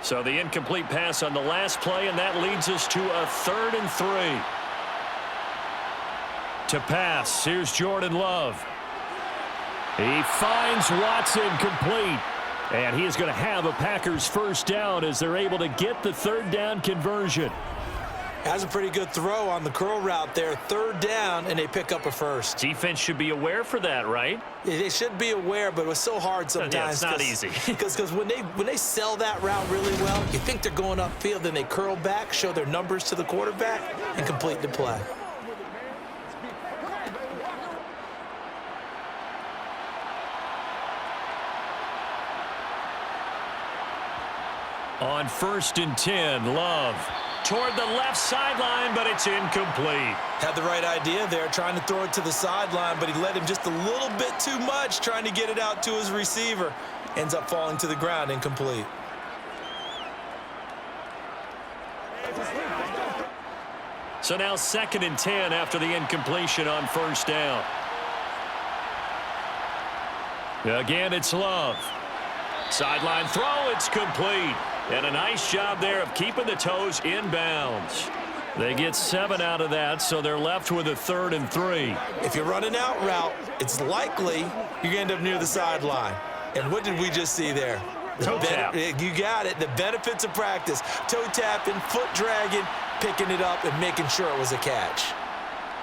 So the incomplete pass on the last play, and that leads us to a 3rd and 3. To pass, here's Jordan Love. He finds Watson complete. And he is going to have a Packers first down as they're able to get the 3rd down conversion. Has a pretty good throw on the curl route there. 3rd down, and they pick up a first. Defense should be aware for that, right? Yeah, they should be aware, but it was so hard sometimes. Yeah, it's not easy. Because when they sell that route really well, you think they're going upfield, then they curl back, show their numbers to the quarterback, and complete the play. On 1st and 10, Love toward the left sideline, but it's incomplete. Had the right idea there, trying to throw it to the sideline, but he led him just a little bit too much, trying to get it out to his receiver. Ends up falling to the ground, incomplete. So now 2nd and 10 after the incompletion on 1st down. Again, it's Love. Sideline throw, it's complete. And a nice job there of keeping the toes in bounds. They get 7 out of that, so they're left with a 3rd and 3. If you're running out route, it's likely you're going to end up near the sideline. And what did we just see there? Toe tap. You got it. The benefits of practice. Toe tapping, foot dragging, picking it up, and making sure it was a catch.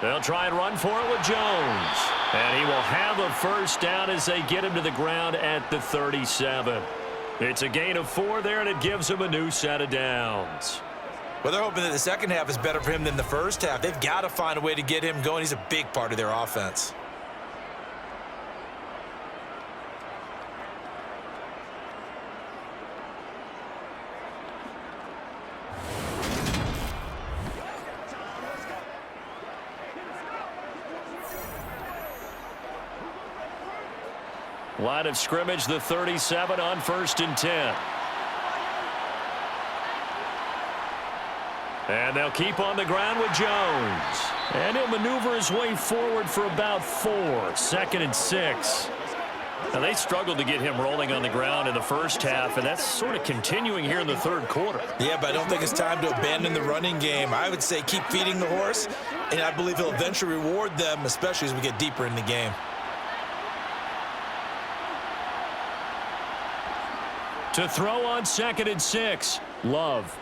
They'll try and run for it with Jones. And he will have a first down as they get him to the ground at the 37. It's a gain of 4 there, and it gives him a new set of downs. Well, they're hoping that the second half is better for him than the first half. They've got to find a way to get him going. He's a big part of their offense. Line of scrimmage, the 37 on 1st and 10. And they'll keep on the ground with Jones. And he'll maneuver his way forward for about 4. 2nd and 6. Now, they struggled to get him rolling on the ground in the first half, and that's sort of continuing here in the 3rd quarter. Yeah, but I don't think it's time to abandon the running game. I would say keep feeding the horse, and I believe he'll eventually reward them, especially as we get deeper in the game. To throw on 2nd and 6, Love.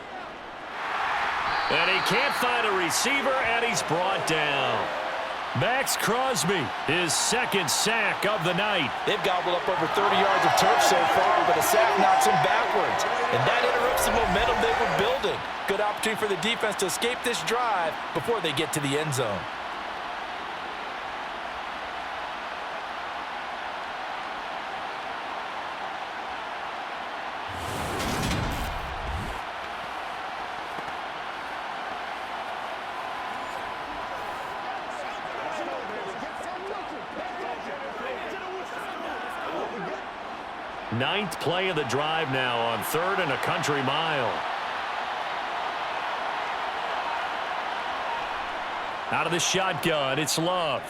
And he can't find a receiver, and he's brought down. Max Crosby, his 2nd sack of the night. They've gobbled up over 30 yards of turf so far, but a sack knocks them backwards. And that interrupts the momentum they were building. Good opportunity for the defense to escape this drive before they get to the end zone. Ninth play of the drive now on 3rd and a country mile. Out of the shotgun, it's Love.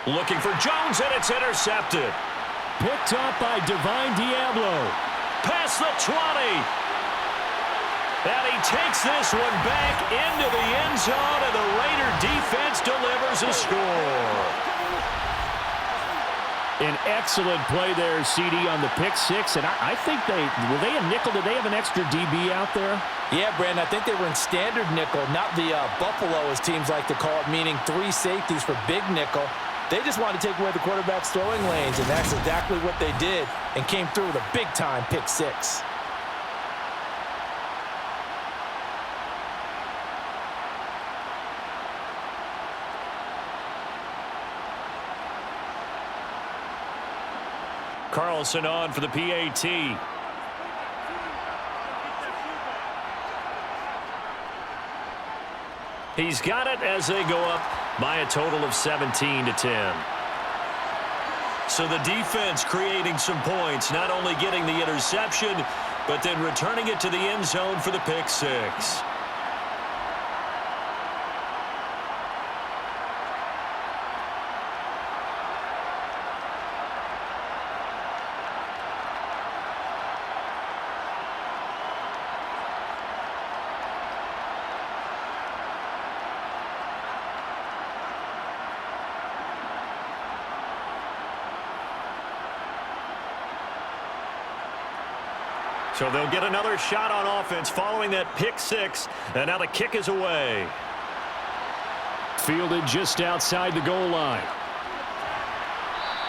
Looking for Jones, and it's intercepted. Picked up by Divine Diablo. Past the 20. And he takes this one back into the end zone, and the Raider defense delivers a score. An excellent play there, CD, on the pick 6. And I think were they a nickel? Did they have an extra DB out there? Yeah, Brandon, I think they were in standard nickel, not the Buffalo, as teams like to call it, meaning 3 safeties for big nickel. They just wanted to take away the quarterback's throwing lanes, and that's exactly what they did, and came through with a big-time pick 6. Carlson on for the PAT. He's got it as they go up by a total of 17-10. So the defense creating some points, not only getting the interception, but then returning it to the end zone for the pick 6. So they'll get another shot on offense following that pick 6, and now the kick is away. Fielded just outside the goal line.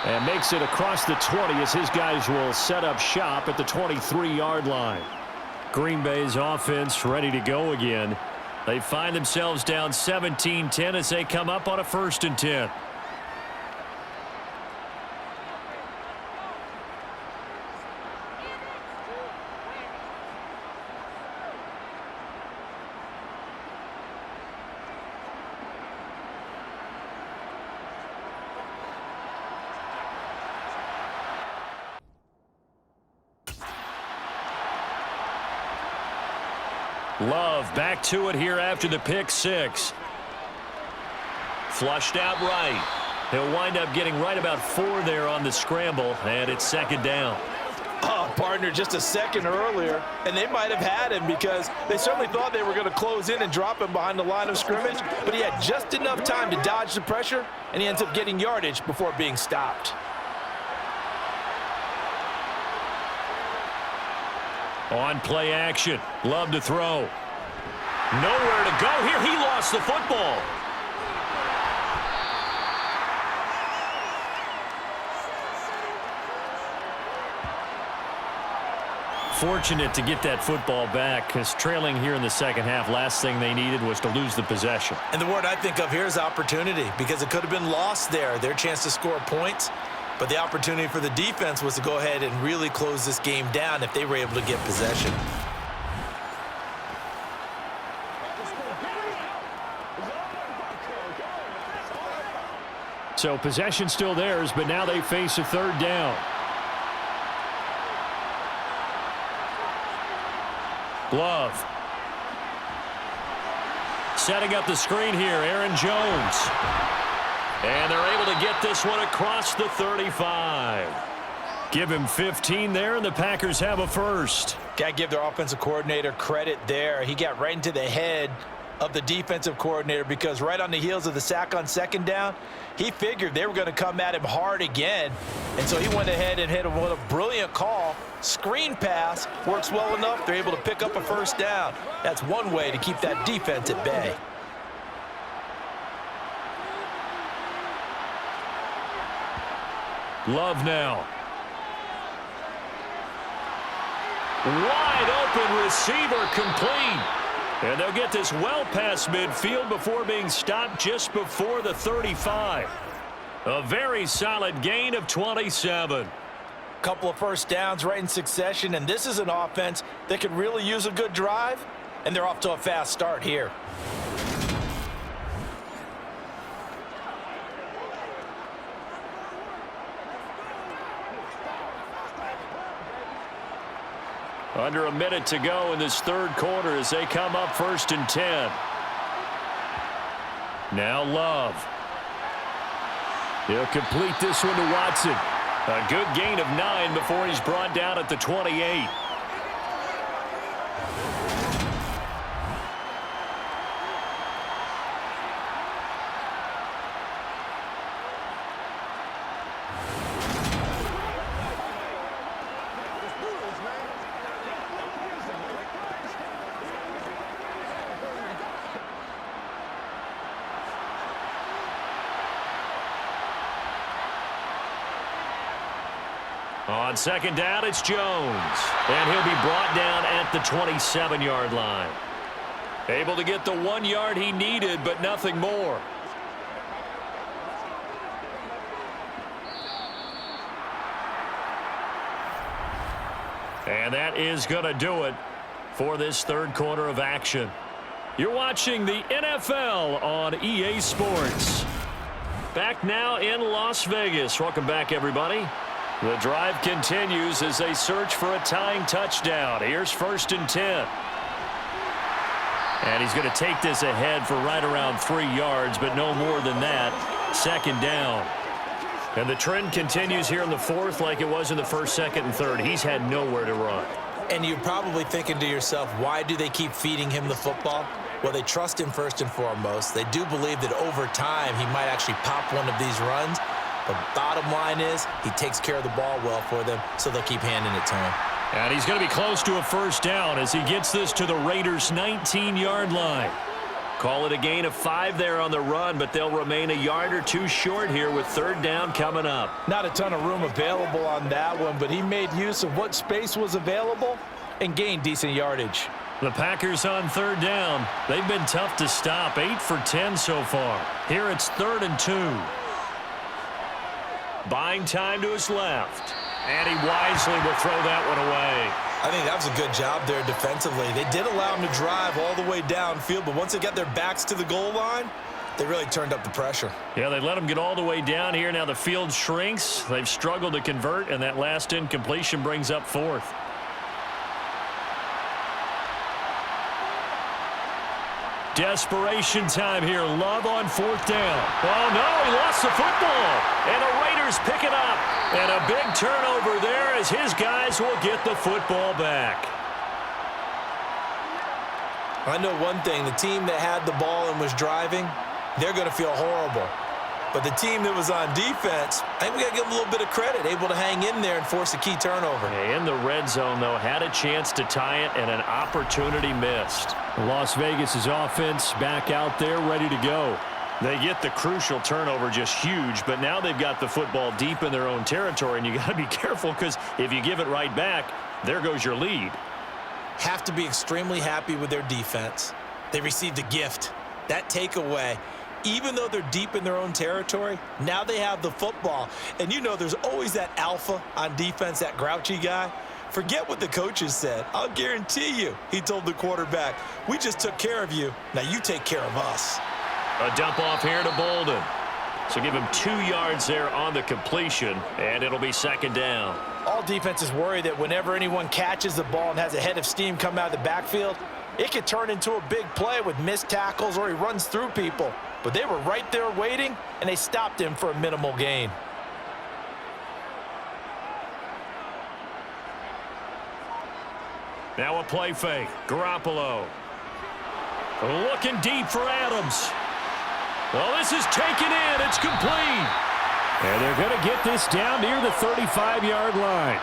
And makes it across the 20 as his guys will set up shop at the 23-yard line. Green Bay's offense ready to go again. They find themselves down 17-10 as they come up on a 1st and 10. Love back to it here after the pick 6. Flushed out right. He'll wind up getting right about 4 there on the scramble, and it's 2nd down. Oh, partner, just a second earlier, and they might have had him because they certainly thought they were going to close in and drop him behind the line of scrimmage, but he had just enough time to dodge the pressure, and he ends up getting yardage before being stopped. On play action, Love to throw. Nowhere to go here. He lost the football. Fortunate to get that football back because trailing here in the second half, last thing they needed was to lose the possession. And the word I think of here is opportunity because it could have been lost there, their chance to score points. But the opportunity for the defense was to go ahead and really close this game down if they were able to get possession. So possession still theirs, but now they face a third down. Love. Setting up the screen here, Aaron Jones. And they're able to get this one across the 35. Give him 15 there, and the Packers have a first. Got to give their offensive coordinator credit there. He got right into the head of the defensive coordinator because right on the heels of the sack on second down, he figured they were going to come at him hard again. And so he went ahead and hit him with a brilliant call. Screen pass works well enough. They're able to pick up a first down. That's one way to keep that defense at bay. Love now. Wide open receiver complete. And they'll get this well past midfield before being stopped just before the 35. A very solid gain of 27. Couple of first downs right in succession, and this is an offense that could really use a good drive, and they're off to a fast start here. Under a minute to go in this third quarter as they come up 1st and 10. Now Love. He'll complete this one to Watson. A good gain of 9 before he's brought down at the 28. On second down, it's Jones. And he'll be brought down at the 27-yard line. Able to get the 1 yard he needed, but nothing more. And that is going to do it for this third quarter of action. You're watching the NFL on EA Sports. Back now in Las Vegas. Welcome back, everybody. The drive continues as they search for a tying touchdown. Here's 1st and 10. And he's going to take this ahead for right around 3 yards, but no more than that. 2nd down. And the trend continues here in the fourth like it was in the first, second, and third. He's had nowhere to run. And you're probably thinking to yourself, why do they keep feeding him the football? Well, they trust him first and foremost. They do believe that over time he might actually pop one of these runs. The bottom line is he takes care of the ball well for them, so they'll keep handing it to him. And he's going to be close to a first down as he gets this to the Raiders' 19-yard line. Call it a gain of 5 there on the run, but they'll remain a yard or 2 short here with 3rd down coming up. Not a ton of room available on that one, but he made use of what space was available and gained decent yardage. The Packers on 3rd down. They've been tough to stop. 8 for 10 so far. Here it's 3rd and 2. Buying time to his left. And he wisely will throw that one away. I think that was a good job there defensively. They did allow him to drive all the way downfield, but once they got their backs to the goal line, they really turned up the pressure. Yeah, they let him get all the way down here. Now the field shrinks. They've struggled to convert, and that last incompletion brings up 4th. Desperation time here. Love on 4th down. Oh, no, he lost the football. And the Raiders pick it up. And a big turnover there as his guys will get the football back. I know one thing. The team that had the ball and was driving, they're going to feel horrible. But the team that was on defense, I think we got to give them a little bit of credit, able to hang in there and force a key turnover. In the red zone, though, had a chance to tie it and an opportunity missed. Las Vegas' offense back out there ready to go. They get the crucial turnover, just huge, but now they've got the football deep in their own territory, and you got to be careful because if you give it right back, there goes your lead. Have to be extremely happy with their defense. They received a gift. That takeaway, even though they're deep in their own territory, now they have the football. And you know there's always that alpha on defense, that grouchy guy. Forget what the coaches said. I'll guarantee you, he told the quarterback, we just took care of you. Now you take care of us. A dump off here to Bolden. So give him 2 yards there on the completion, and it'll be second down. All defenses worry that whenever anyone catches the ball and has a head of steam come out of the backfield, it could turn into a big play with missed tackles or he runs through people. But they were right there waiting, and they stopped him for a minimal gain. Now a play fake. Garoppolo. Looking deep for Adams. Well, this is taken in. It's complete. And they're going to get this down near the 35-yard line.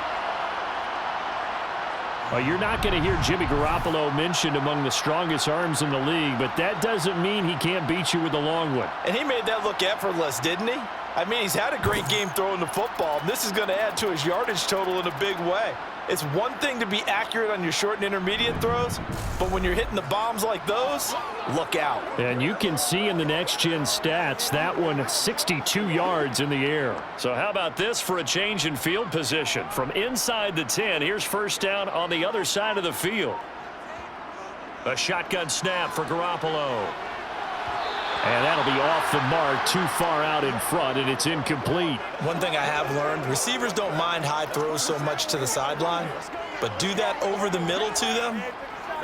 Well, you're not going to hear Jimmy Garoppolo mentioned among the strongest arms in the league, but that doesn't mean he can't beat you with a long one. And he made that look effortless, didn't he? I mean, he's had a great game throwing the football, and this is going to add to his yardage total in a big way. It's one thing to be accurate on your short and intermediate throws, but when you're hitting the bombs like those, look out. And you can see in the next-gen stats, that one 62 yards in the air. So how about this for a change in field position? From inside the 10, here's first down on the other side of the field. A shotgun snap for Garoppolo. And that'll be off the mark, too far out in front, and it's incomplete. One thing I have learned, receivers don't mind high throws so much to the sideline, but do that over the middle to them,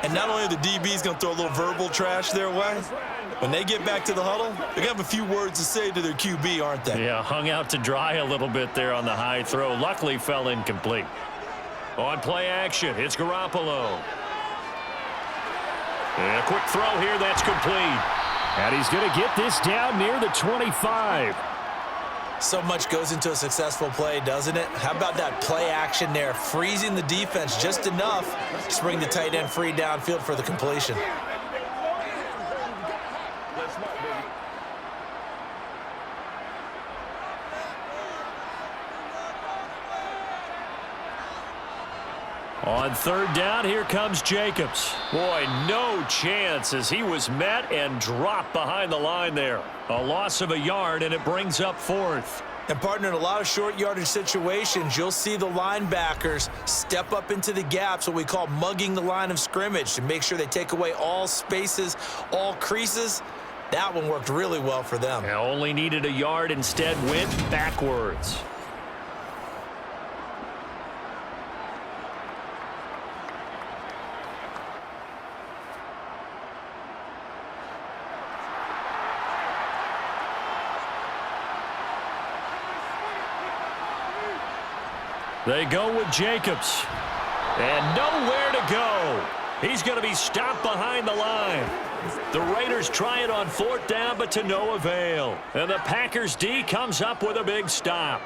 and not only are the DBs going to throw a little verbal trash their way, when they get back to the huddle, they're going to have a few words to say to their QB, aren't they? Yeah, hung out to dry a little bit there on the high throw. Luckily fell incomplete. On play action, it's Garoppolo. And a quick throw here, that's complete. And he's going to get this down near the 25. So much goes into a successful play, doesn't it? How about that play action there, freezing the defense just enough to bring the tight end free downfield for the completion. On third down, here comes Jacobs. Boy, no chance as he was met and dropped behind the line there. A loss of a yard, and it brings up fourth. And, partner, in a lot of short yardage situations, you'll see the linebackers step up into the gaps, what we call mugging the line of scrimmage, to make sure they take away all spaces, all creases. That one worked really well for them. Now only needed a yard, instead went backwards. They go with Jacobs. And nowhere to go. He's going to be stopped behind the line. The Raiders try it on fourth down, but to no avail. And the Packers D comes up with a big stop.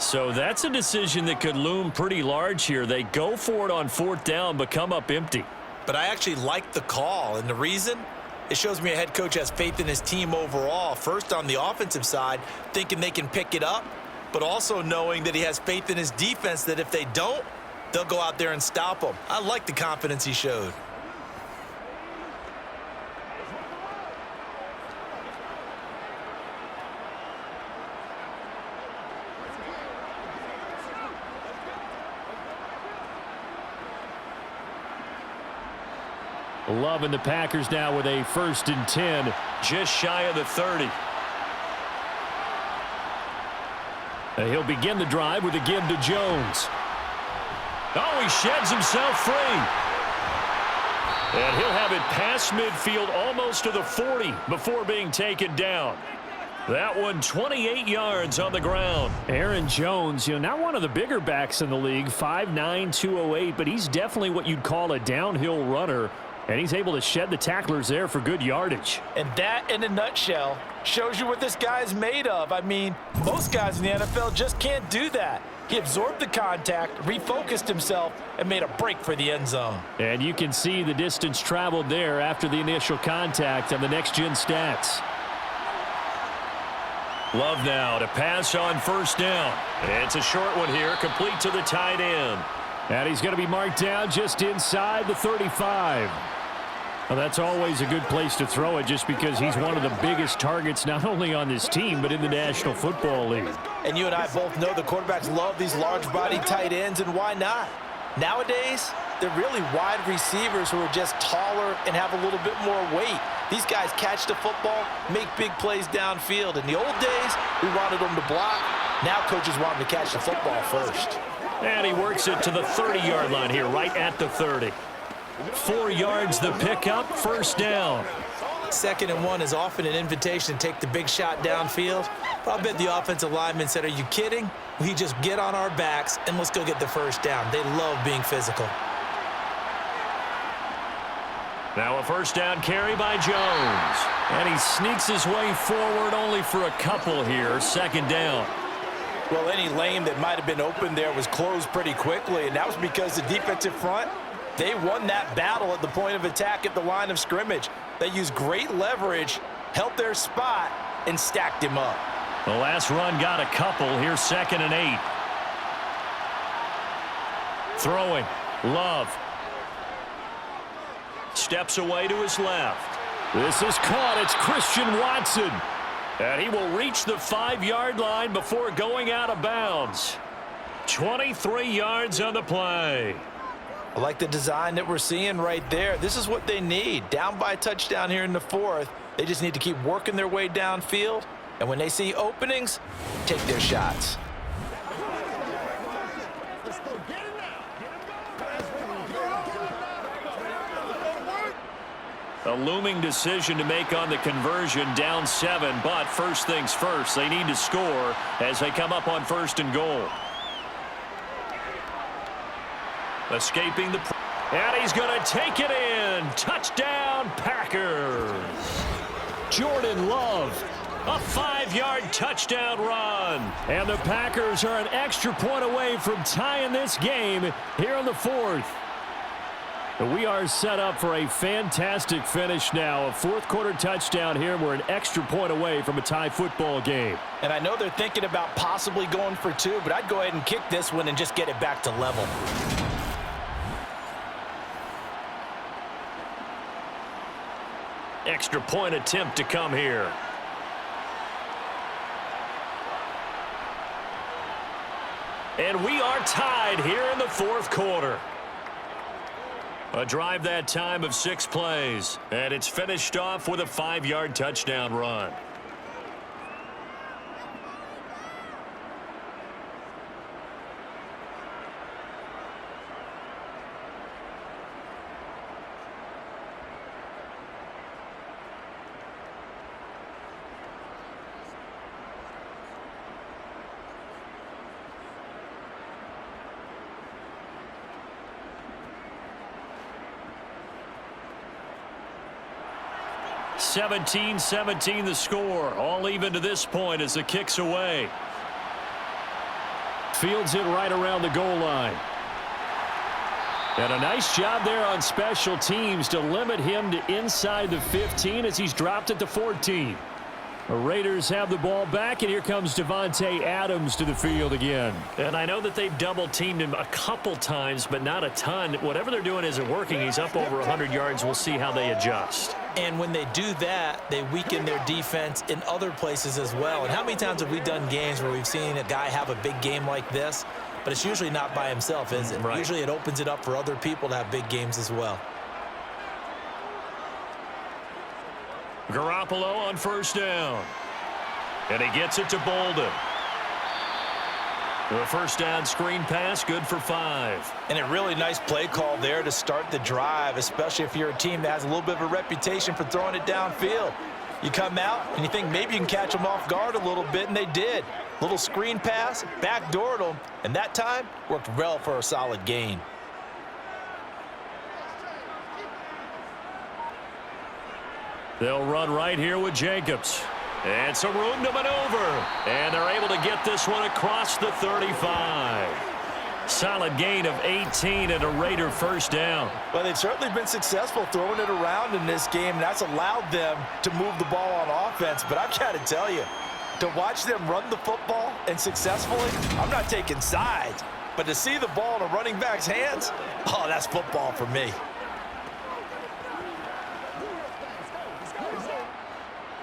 So that's a decision that could loom pretty large here. They go for it on fourth down, but come up empty. But I actually like the call, and the reason? It shows me a head coach has faith in his team overall. First, on the offensive side, thinking they can pick it up, but also knowing that he has faith in his defense that if they don't, they'll go out there and stop them. I like the confidence he showed. Loving the Packers now with a 1st and 10. Just shy of the 30. He'll begin the drive with a give to Jones. Oh, he sheds himself free. And he'll have it past midfield almost to the 40 before being taken down. That one 28 yards on the ground. Aaron Jones, not one of the bigger backs in the league, 5'9", 208, but he's definitely what you'd call a downhill runner, and he's able to shed the tacklers there for good yardage. And that, in a nutshell, shows you what this guy's made of. I mean, most guys in the NFL just can't do that. He absorbed the contact, refocused himself, and made a break for the end zone. And you can see the distance traveled there after the initial contact on the next-gen stats. Love now to pass on first down. It's a short one here, complete to the tight end. And he's going to be marked down just inside the 35. Well, that's always a good place to throw it just because he's one of the biggest targets not only on this team but in the National Football League. And you and I both know the quarterbacks love these large-bodied tight ends, and why not? Nowadays, they're really wide receivers who are just taller and have a little bit more weight. These guys catch the football, make big plays downfield. In the old days, we wanted them to block. Now coaches want them to catch the football first. And he works it to the 30-yard line here, right at the 30. 4 yards the pickup, first down. 2nd and 1 is often an invitation to take the big shot downfield. But I bet the offensive lineman said, are you kidding? We just get on our backs and let's go get the first down. They love being physical. Now a first down carry by Jones. And he sneaks his way forward only for a couple here, 2nd down. Well, any lane that might have been open there was closed pretty quickly, and that was because the defensive front, they won that battle at the point of attack at the line of scrimmage. They used great leverage, held their spot, and stacked him up. The last run got a couple. Here's 2nd and 8. Throwing. Love. Steps away to his left. This is caught. It's Christian Watson. And he will reach the 5-yard line before going out of bounds. 23 yards on the play. I like the design that we're seeing right there. This is what they need. Down by a touchdown here in the 4th. They just need to keep working their way downfield. And when they see openings, take their shots. A looming decision to make on the conversion, down 7, but first things first, they need to score as they come up on 1st and goal. Escaping the... And he's going to take it in. Touchdown, Packers. Jordan Love, a 5-yard touchdown run. And the Packers are an extra point away from tying this game here in the 4th. We are set up for a fantastic finish now. A 4th quarter touchdown here. We're an extra point away from a tie football game. And I know they're thinking about possibly going for 2, but I'd go ahead and kick this one and just get it back to level. Extra point attempt to come here. And we are tied here in the 4th quarter. A drive that time of 6 plays. And it's finished off with a 5-yard touchdown run. (17-17) the score. All even to this point as the kick's away. Fields it right around the goal line. And a nice job there on special teams to limit him to inside the 15 as he's dropped at the 14. The Raiders have the ball back, and here comes Devontae Adams to the field again. And I know that they've double-teamed him a couple times, but not a ton. Whatever they're doing isn't working. He's up over 100 yards. We'll see how they adjust. And when they do that, they weaken their defense in other places as well. And how many times have we done games where we've seen a guy have a big game like this, but it's usually not by himself, is it? Right. Usually it opens it up for other people to have big games as well. Garoppolo on first down. And he gets it to Bolden. The first down screen pass, good for 5. And a really nice play call there to start the drive, especially if you're a team that has a little bit of a reputation for throwing it downfield. You come out and you think maybe you can catch them off guard a little bit, and they did. Little screen pass, backdoored them, and that time worked well for a solid gain. They'll run right here with Jacobs. And some room to maneuver. And they're able to get this one across the 35. Solid gain of 18 and a Raider first down. Well, they've certainly been successful throwing it around in this game, and that's allowed them to move the ball on offense. But I've got to tell you, to watch them run the football and successfully, I'm not taking sides, but to see the ball in a running back's hands, oh, that's football for me.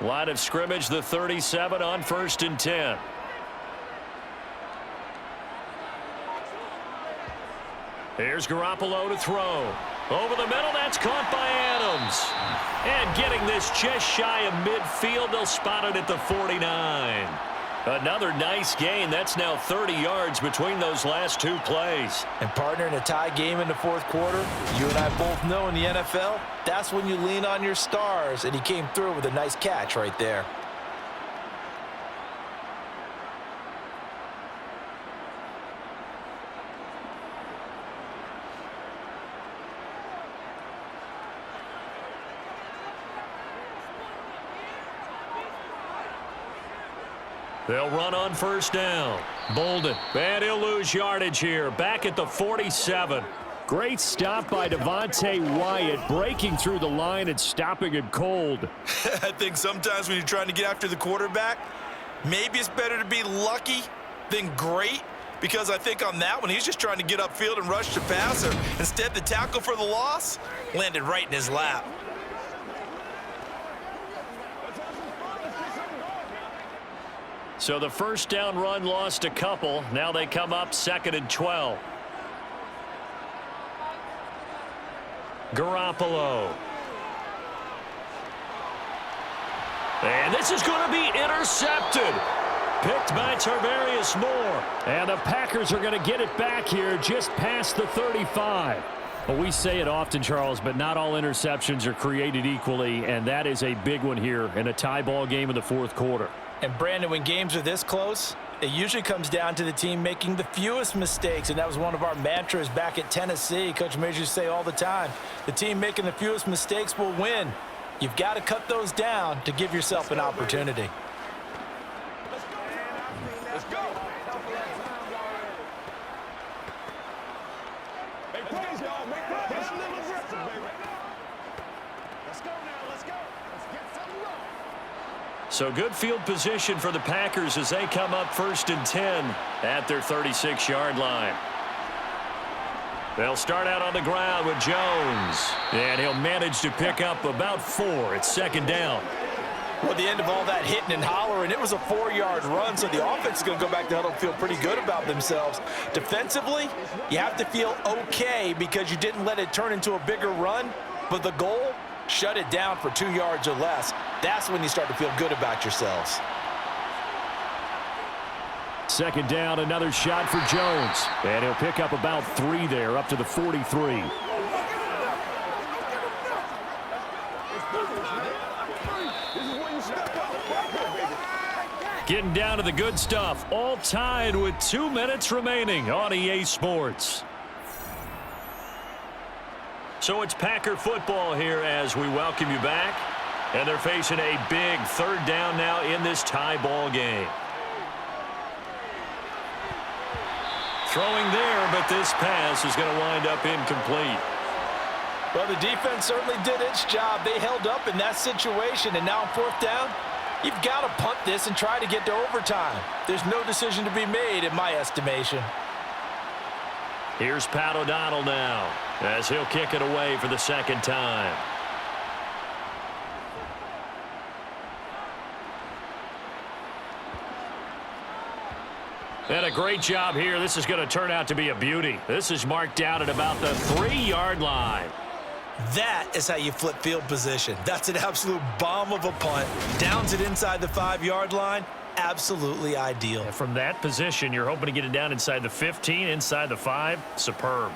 Line of scrimmage, the 37 on 1st and 10. Here's Garoppolo to throw. Over the middle, that's caught by Adams. And getting this just shy of midfield, they'll spot it at the 49. Another nice gain. That's now 30 yards between those last two plays. And partner, in a tie game in the fourth quarter, you and I both know in the NFL, that's when you lean on your stars, and he came through with a nice catch right there. They'll run on 1st down. Bolden, and he'll lose yardage here. Back at the 47. Great stop by Devontae Wyatt, breaking through the line and stopping it cold. I think sometimes when you're trying to get after the quarterback, maybe it's better to be lucky than great, because I think on that one, he's just trying to get upfield and rush the passer. Instead, the tackle for the loss landed right in his lap. So the first down run lost a couple. Now they come up 2nd and 12. Garoppolo. And this is going to be intercepted. Picked by Tarvarius Moore. And the Packers are going to get it back here just past the 35. Well, we say it often, Charles, but not all interceptions are created equally, and that is a big one here in a tie ball game in the fourth quarter. And, Brandon, when games are this close, it usually comes down to the team making the fewest mistakes, and that was one of our mantras back at Tennessee. Coach Major used to say all the time, the team making the fewest mistakes will win. You've got to cut those down to give yourself an opportunity. Let's go. Hey, please, y'all, make that push a little aggressive, baby. Let's go now, let's go. Let's get something wrong. So good field position for the Packers as they come up 1st and 10 at their 36-yard line. They'll start out on the ground with Jones. And he'll manage to pick up about 4. It's 2nd down. Well, at the end of all that hitting and hollering, it was a 4-yard run, so the offense is going to go back to huddle and feel pretty good about themselves. Defensively, you have to feel okay because you didn't let it turn into a bigger run, but the goal, shut it down for 2 yards or less. That's when you start to feel good about yourselves. 2nd down, another shot for Jones. And he'll pick up about 3 there, up to the 43. Getting down to the good stuff. All tied with 2 minutes remaining on EA Sports. So it's Packer football here as we welcome you back. And they're facing a big 3rd down now in this tie ball game. Throwing there, but this pass is going to wind up incomplete. Well, the defense certainly did its job. They held up in that situation, and now on 4th down, you've got to punt this and try to get to overtime. There's no decision to be made in my estimation. Here's Pat O'Donnell now as he'll kick it away for the 2nd time. And a great job here. This is going to turn out to be a beauty. This is marked down at about the 3-yard line. That is how you flip field position. That's an absolute bomb of a punt. Downs it inside the 5-yard line. Absolutely ideal. And from that position, you're hoping to get it down inside the 15, inside the 5. Superb.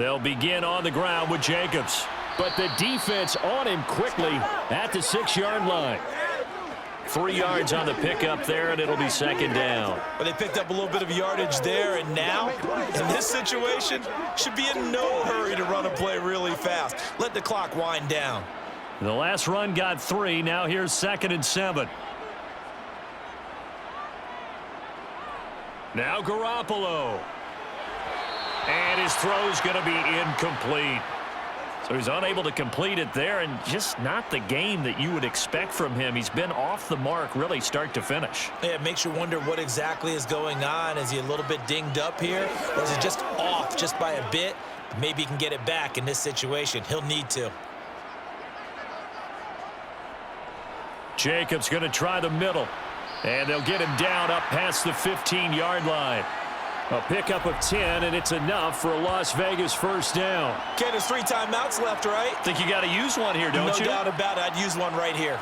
They'll begin on the ground with Jacobs. But the defense on him quickly at the 6-yard line. 3 yards on the pickup there, and it'll be second down. But they picked up a little bit of yardage there, and now, in this situation, should be in no hurry to run a play really fast. Let the clock wind down. The last run got 3. Now here's 2nd and 7. Now Garoppolo. And his throw's going to be incomplete. So he's unable to complete it there, and just not the game that you would expect from him. He's been off the mark really start to finish. Yeah, it makes you wonder what exactly is going on. Is he a little bit dinged up here, or is it just off just by a bit? Maybe he can get it back in this situation. He'll need to. Jacobs going to try the middle, and they'll get him down up past the 15-yard line. A pickup of 10, and it's enough for a Las Vegas first down. Okay, there's 3 timeouts left, right? Think you got to use one here, don't you? No doubt about it. I'd use one right here.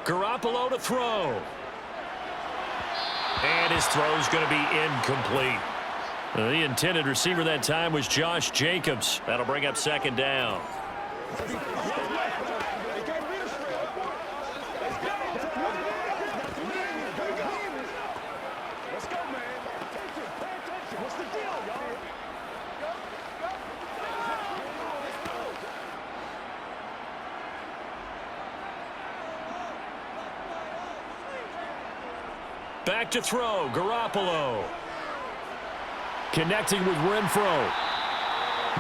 Garoppolo to throw. And his throw's going to be incomplete. The intended receiver that time was Josh Jacobs. That'll bring up second down. Back to throw, Garoppolo. Connecting with Renfro.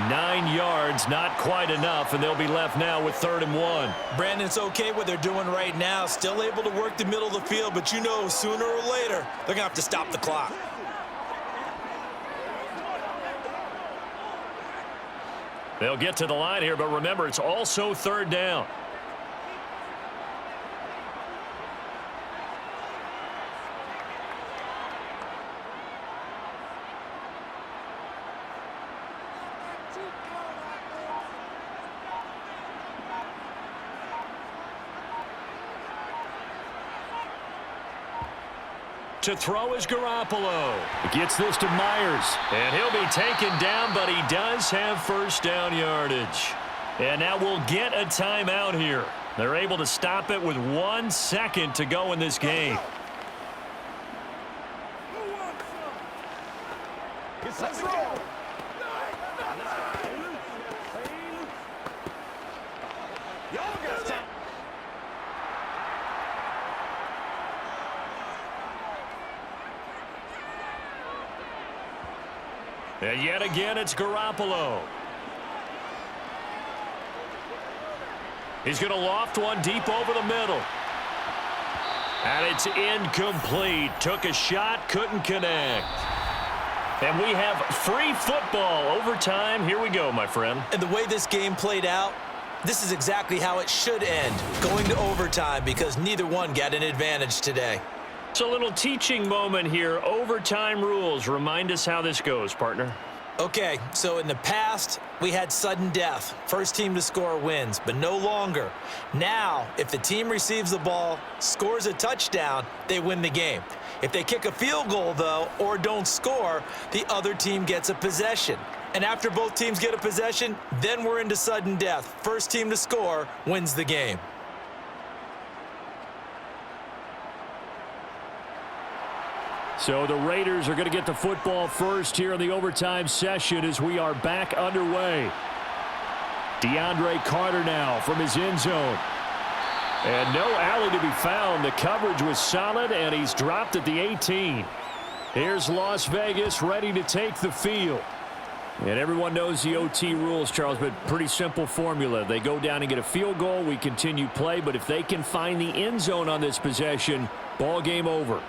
9 yards, not quite enough, and they'll be left now with 3rd and 1. Brandon's okay what they're doing right now. Still able to work the middle of the field, but you know sooner or later they're going to have to stop the clock. They'll get to the line here, but remember, it's also 3rd down. To throw is Garoppolo. Gets this to Myers. And he'll be taken down, but he does have first down yardage. And now we'll get a timeout here. They're able to stop it with 1 second to go in this game. Let's roll. And yet again, it's Garoppolo. He's going to loft one deep over the middle. And it's incomplete. Took a shot, couldn't connect. And we have free football. Overtime. Here we go, my friend. And the way this game played out, this is exactly how it should end. Going to overtime because neither one got an advantage today. It's a little teaching moment here. Overtime rules. Remind us how this goes, partner. Okay, so in the past, we had sudden death. First team to score wins, but no longer. Now, if the team receives the ball, scores a touchdown, they win the game. If they kick a field goal, though, or don't score, the other team gets a possession. And after both teams get a possession, then we're into sudden death. First team to score wins the game. So the Raiders are going to get the football first here in the overtime session as we are back underway. DeAndre Carter now from his end zone. And no alley to be found. The coverage was solid, and he's dropped at the 18. Here's Las Vegas ready to take the field. And everyone knows the OT rules, Charles, but pretty simple formula. They go down and get a field goal, we continue play, but if they can find the end zone on this possession, ball game over.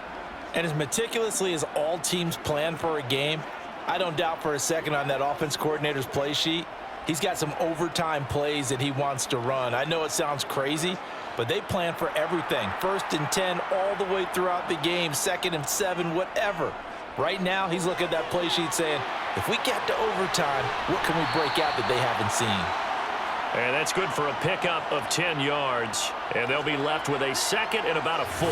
And as meticulously as all teams plan for a game, I don't doubt for a second on that offense coordinator's play sheet, He's got some overtime plays that he wants to run. I know it sounds crazy, but they plan for everything. 1st and 10 all the way throughout the game, 2nd and 7, whatever. Right now, he's looking at that play sheet saying, if we get to overtime, what can we break out that they haven't seen? And that's good for a pickup of 10 yards. And they'll be left with a 2nd and about a foot.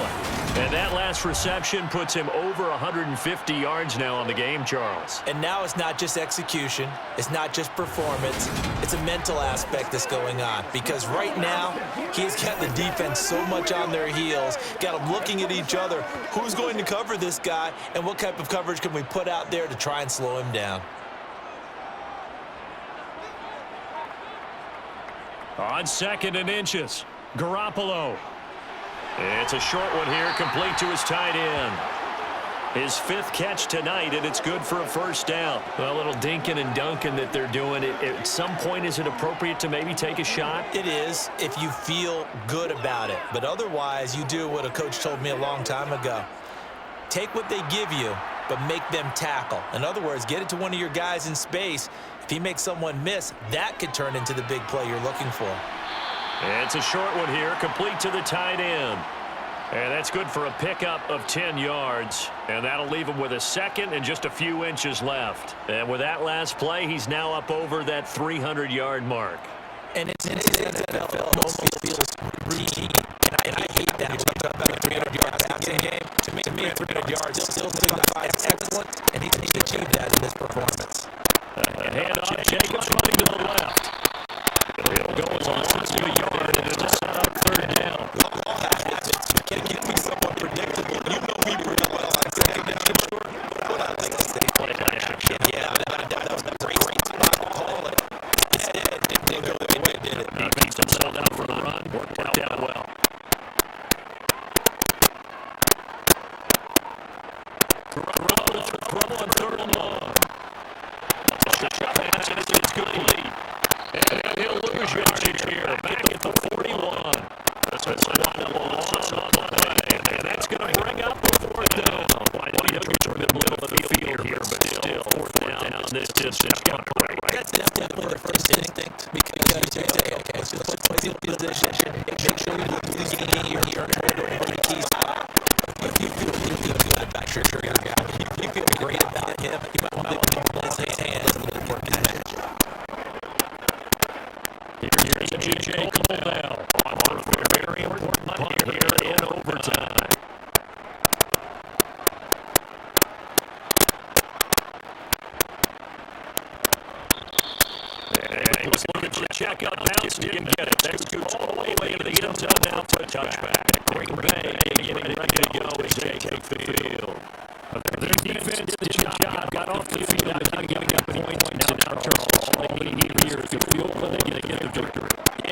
And that last reception puts him over 150 yards now on the game, Charles. And now it's not just execution. It's not just performance. It's a mental aspect that's going on. Because right now, he's got the defense so much on their heels, got them looking at each other. Who's going to cover this guy? And what type of coverage can we put out there to try and slow him down? On 2nd and inches, Garoppolo. It's a short one here, complete to his tight end. His 5th catch tonight, and it's good for a 1st down. A little dinking and dunking that they're doing. At some point, is it appropriate to maybe take a shot? It is, if you feel good about it. But otherwise, you do what a coach told me a long time ago. Take what they give you, but make them tackle. In other words, get it to one of your guys in space. If he makes someone miss, that could turn into the big play you're looking for. It's a short one here, complete to the tight end. And that's good for a pickup of 10 yards. And that'll leave him with a 2nd and just a few inches left. And with that last play, he's now up over that 300-yard mark. And it's in today's NFL, it almost feels routine. And I hate that. When you talk about a 300-yard passing game, to me 300 yards still signifies excellence, and he's achieved that in this performance. Hand off, Jacobs running to the left. He'll go as a loss of a yard, and it'll set up 3rd down. You can't give me someone predictable. You know we were going on 2nd down and short. Well, I think it's a play action. Yeah, that was a great spot to call it. Instead, it didn't go the way it did it. Defense himself out for the run. Worked out well. Garoppolo for trouble on 3rd and long. It's complete. And he'll lose yardage here. Back at the 41. That's a loss on the play. And that's going to bring up the 4th down. Well, you're in the middle of the field here, but still 4th down. This distance got right. That's definitely the first instinct. Because you say, okay, so let's play the position. Make sure you look at the game here. Over the key spot. If you feel really good about your guy, you feel great about him, you might want to place his hands and look for a catch. Here's a G.J. Cole now. On for a very important punt here in overtime. And he was looking for a check-up bounce. Didn't get it. That scoots all the way to the end zone now for a touchback. Green Bay getting ready to go as they take the field. Their defense did the job. Got off the field. Not giving up points. Now Charles. All they need here is the field goal. They're going to get the victory.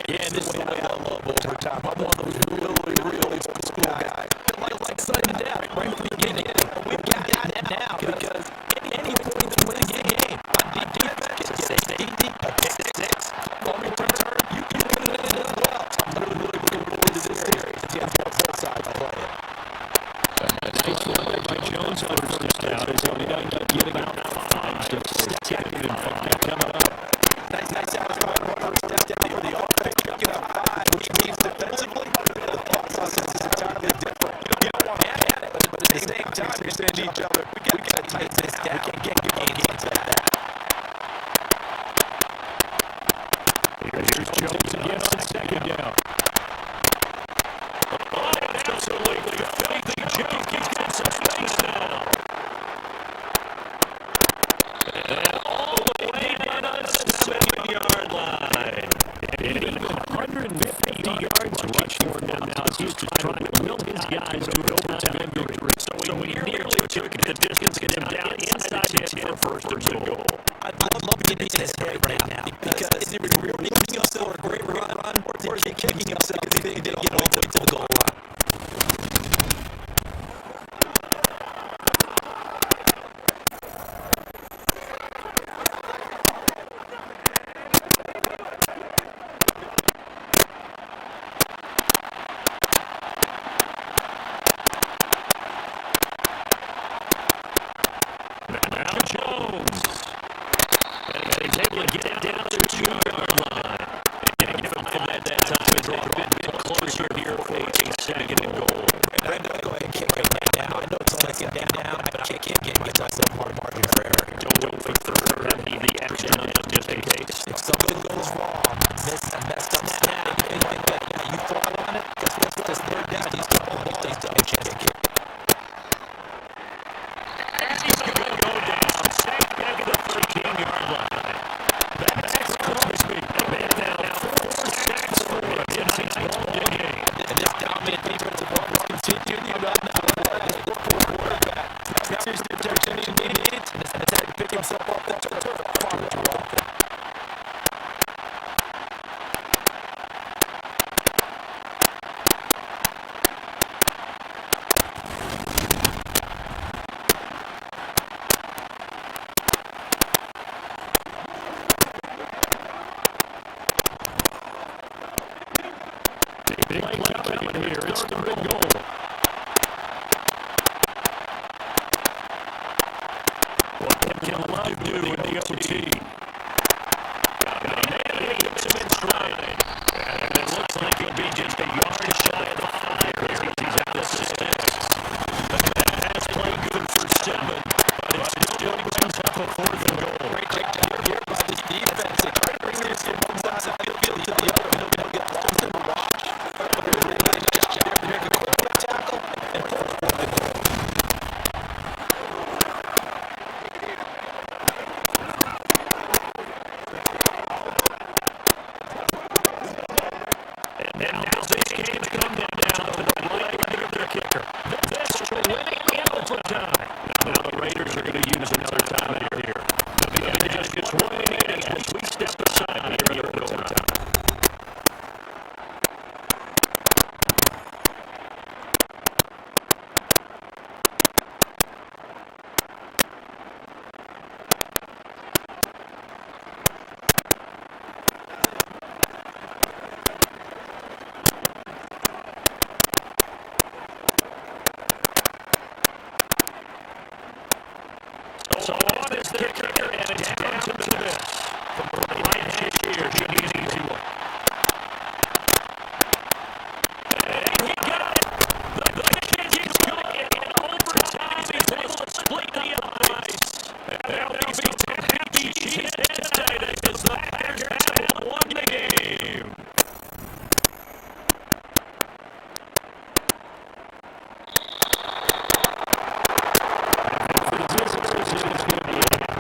Yeah, this is the way I love overtime. I'm one of those really old school guys. Like sudden death right from the beginning. We've got it now because any point to win the game. On defense, it's a safety, a pick six, long return. You win it as well. I'm really looking forward to this series. You have both sides playing. Nice play by Jones on first down. He's only got to give out 5 to step in and coming up. Nice out first down for the offense. Picking up 5, which means defensively, the thought process is entirely different. You don't want to add it, but at the same time, you're saying to each other, we got to tighten this down. We can't get gains like that. Here's Jones again on 2nd down. Oh, absolutely filthy Jones. He's got some space now. And all the way down on the 7-yard line. And even 150 yards rush for him now. He's just trying to will his guys to overtime victory. So he nearly took the distance, get him down inside 10 for 1st and And he's going to go down. Sacked back at the 13-yard line. That's Crosby. Man down 4 sacks for him tonight's ball game. And this dominant defensive performance continued. You got the quarterback. Now here's the protection he needs, and it's had to pick himself off the turf. Far too often. Big play coming here. It's third and goal. What can Love do in the OT? Got a man who gets him in stride. And it looks like he'll be just a yard shy of the 5 here. He's at the 6. That has played good for 7, but it still brings up a 4th and goal. Great check here by this defense. They try to bring this from one side of the field to the other. They'll get lost in the watch. But there's a nice job there to make a quick tackle and pull it forward. And now this game's coming down to the leg of their kicker. This will win it in overtime. Now the Raiders are going to use another timeout here. They just get swung in as we step aside here in overtime. So on is their kicker, and it's down to this. From the right here, should be an easy one. And he got it. The kick is good. In overtime, he's able to split the ice. And there'll be some happy cheese tonight as the Packers have won the game.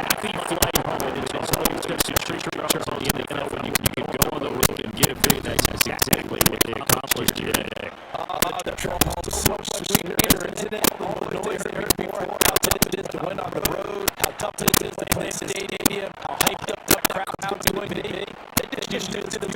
Happy flight home. It's always going to see street trucks on the NFL when you can go on the road and give big. That's exactly what they accomplished today. The trouble is so much sweeter, isn't it? All the noise they heard before, how tough it is to win on the road, how tough it is to play in the stadium, how hyped up the crowd's going to be. They just used to the